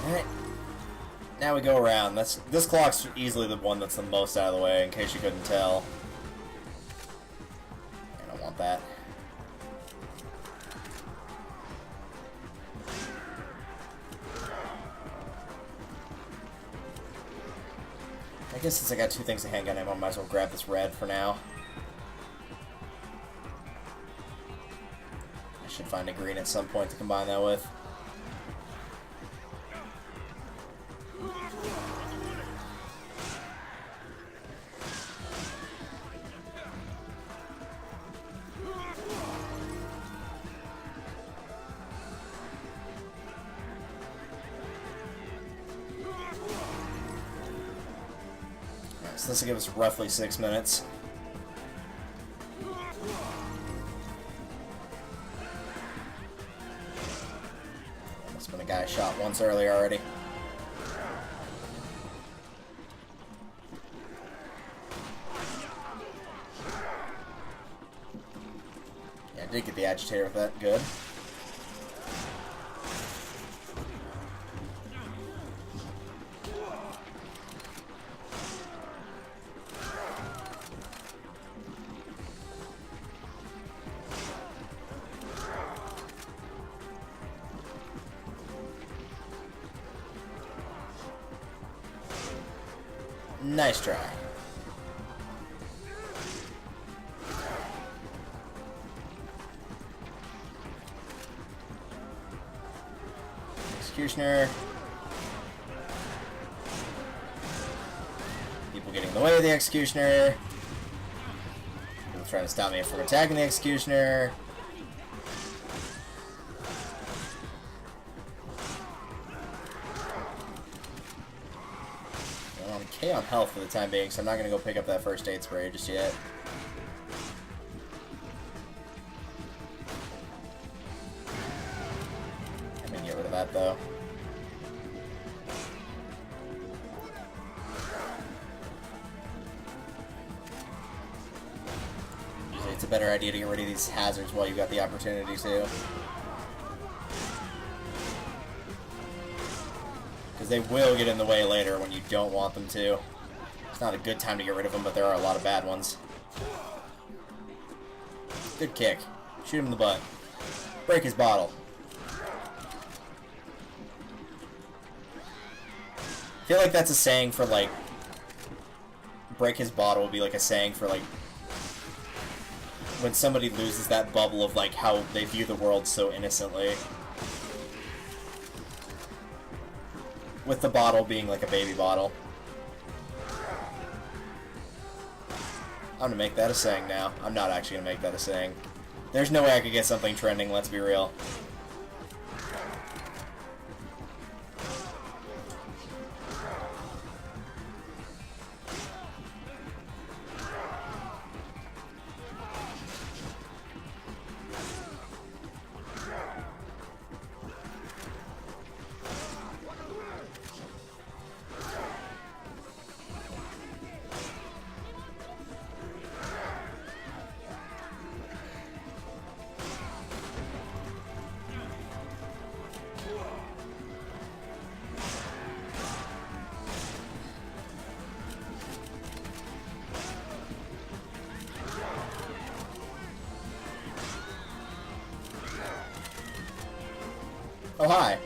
Alright. Now we go around. This clock's easily the one that's the most out of the way, in case you couldn't tell. I don't want that. I guess since I got 2 things to handgun ammo, I might as well grab this red for now. I should find a green at some point to combine that with. So this will give us roughly 6 minutes. Must have been a guy shot once earlier already. Yeah, I did get the agitator with that. Good. Nice try. Executioner. People getting in the way of the Executioner. People trying to stop me from attacking the Executioner. I'm okay on health for the time being, so I'm not going to go pick up that first aid spray just yet. I'm going to get rid of that, though. Usually it's a better idea to get rid of these hazards while you've got the opportunity to. They will get in the way later when you don't want them to. It's not a good time to get rid of them, but there are a lot of bad ones. Good kick. Shoot him in the butt. Break his bottle. I feel like that's a saying for, like... Break his bottle would be like a saying for, like... when somebody loses that bubble of, like, how they view the world so innocently. With the bottle being like a baby bottle. I'm gonna make that a saying now. I'm not actually gonna make that a saying. There's no way I could get something trending, let's be real. Oh, hi.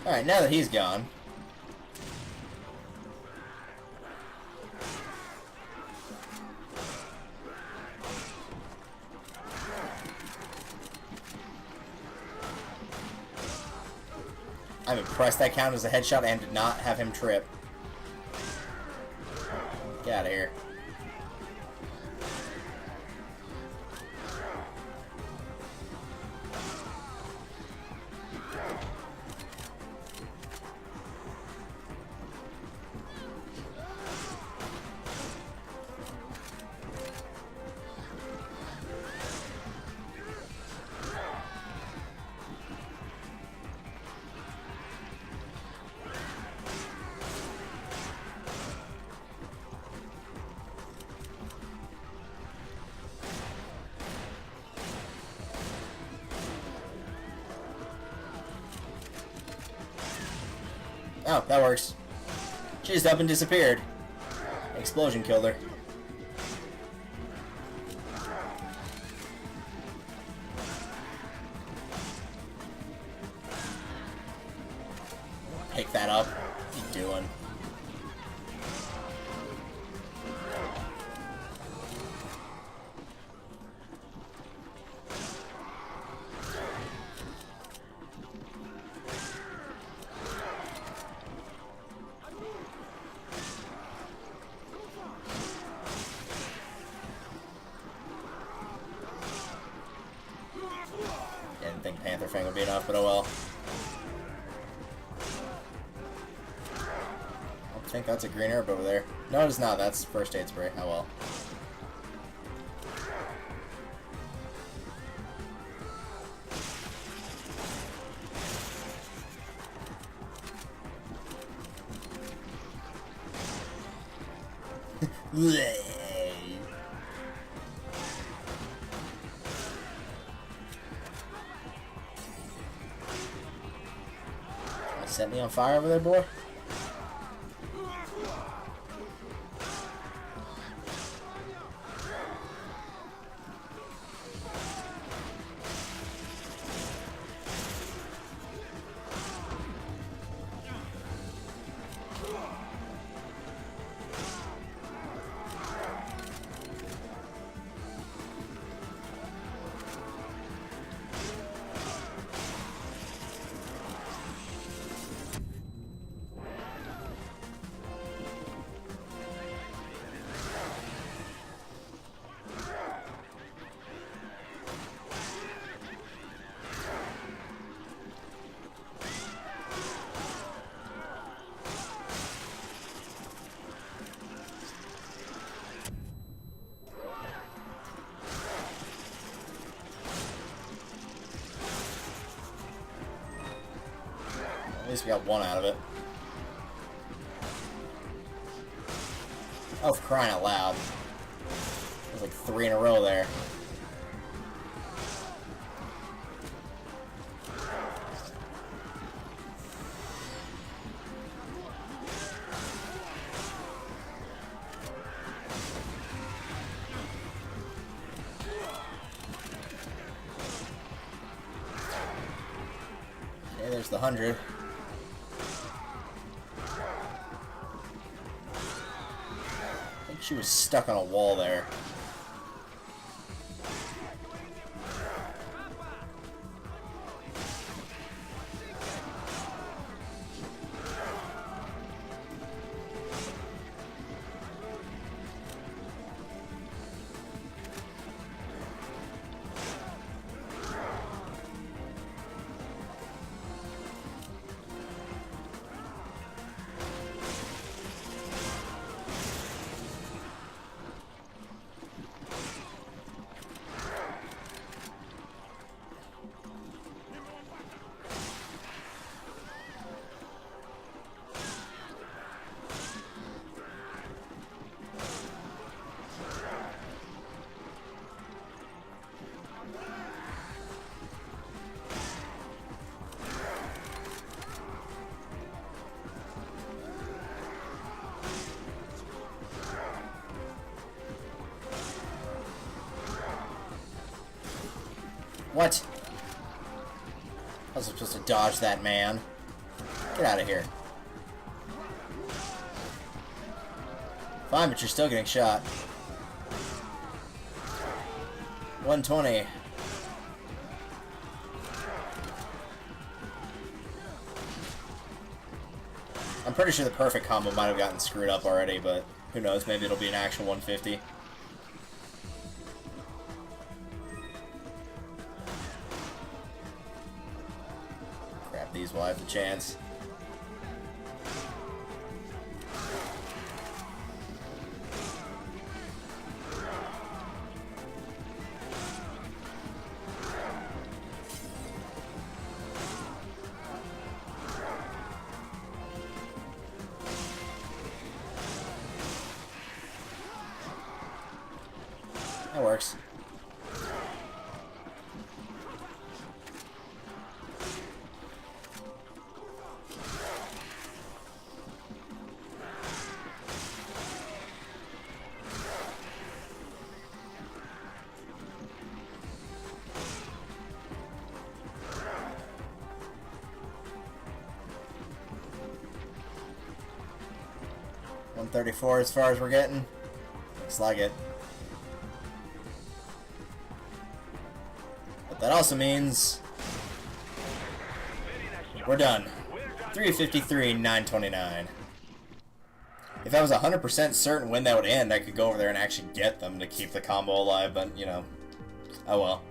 Alright, now that he's gone. I'm impressed that counted as a headshot and did not have him trip. Get out of here. Oh, that works. She just up and disappeared. Explosion killed her. Pick that up. What are you doing? Didn't think Panther Fang would be enough, but oh well. I think that's a green herb over there. No, it's not. That's first aid spray. Oh well. Set me on fire over there, boy? At least we got one out of it. Oh, for crying out loud. There's like 3 in a row there. Okay, there's the 100. She was stuck on a wall there. What? I was supposed to dodge that man. Get out of here. Fine, but you're still getting shot. 120. I'm pretty sure the perfect combo might have gotten screwed up already, but who knows, maybe it'll be an actual 150. Crap, these will have the chance. That works. $134 as far as we're getting. Looks like it. But that also means we're done. 353, 929. If I was 100% certain when that would end, I could go over there and actually get them to keep the combo alive, but, you know, oh well.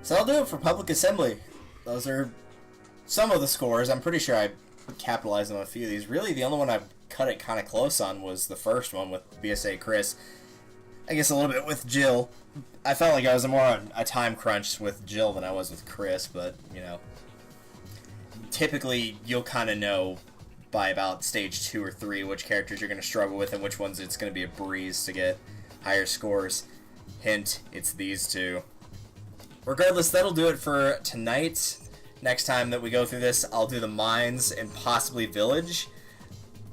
So I'll do it for Public Assembly. Those are some of the scores. I'm pretty sure I capitalized on a few of these. Really, the only one I've cut it kind of close on was the first one with BSAA Chris. I guess a little bit with Jill. I felt like I was more on a time crunch with Jill than I was with Chris, but, you know. Typically, you'll kind of know by about stage 2 or 3 which characters you're going to struggle with and which ones it's going to be a breeze to get higher scores. Hint, it's these two. Regardless, that'll do it for tonight. Next time that we go through this, I'll do the mines and possibly village.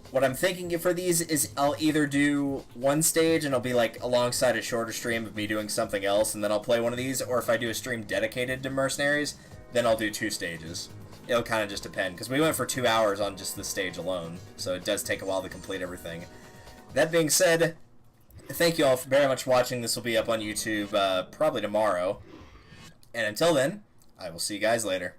What I'm thinking for these is I'll either do one stage and it'll be like alongside a shorter stream of me doing something else, and then I'll play one of these, or if I do a stream dedicated to Mercenaries, then I'll do 2 stages. It'll kind of just depend, because we went for 2 hours on just the stage alone, so it does take a while to complete everything. That being said, thank you all very much for watching. This will be up on YouTube probably tomorrow. And until then, I will see you guys later.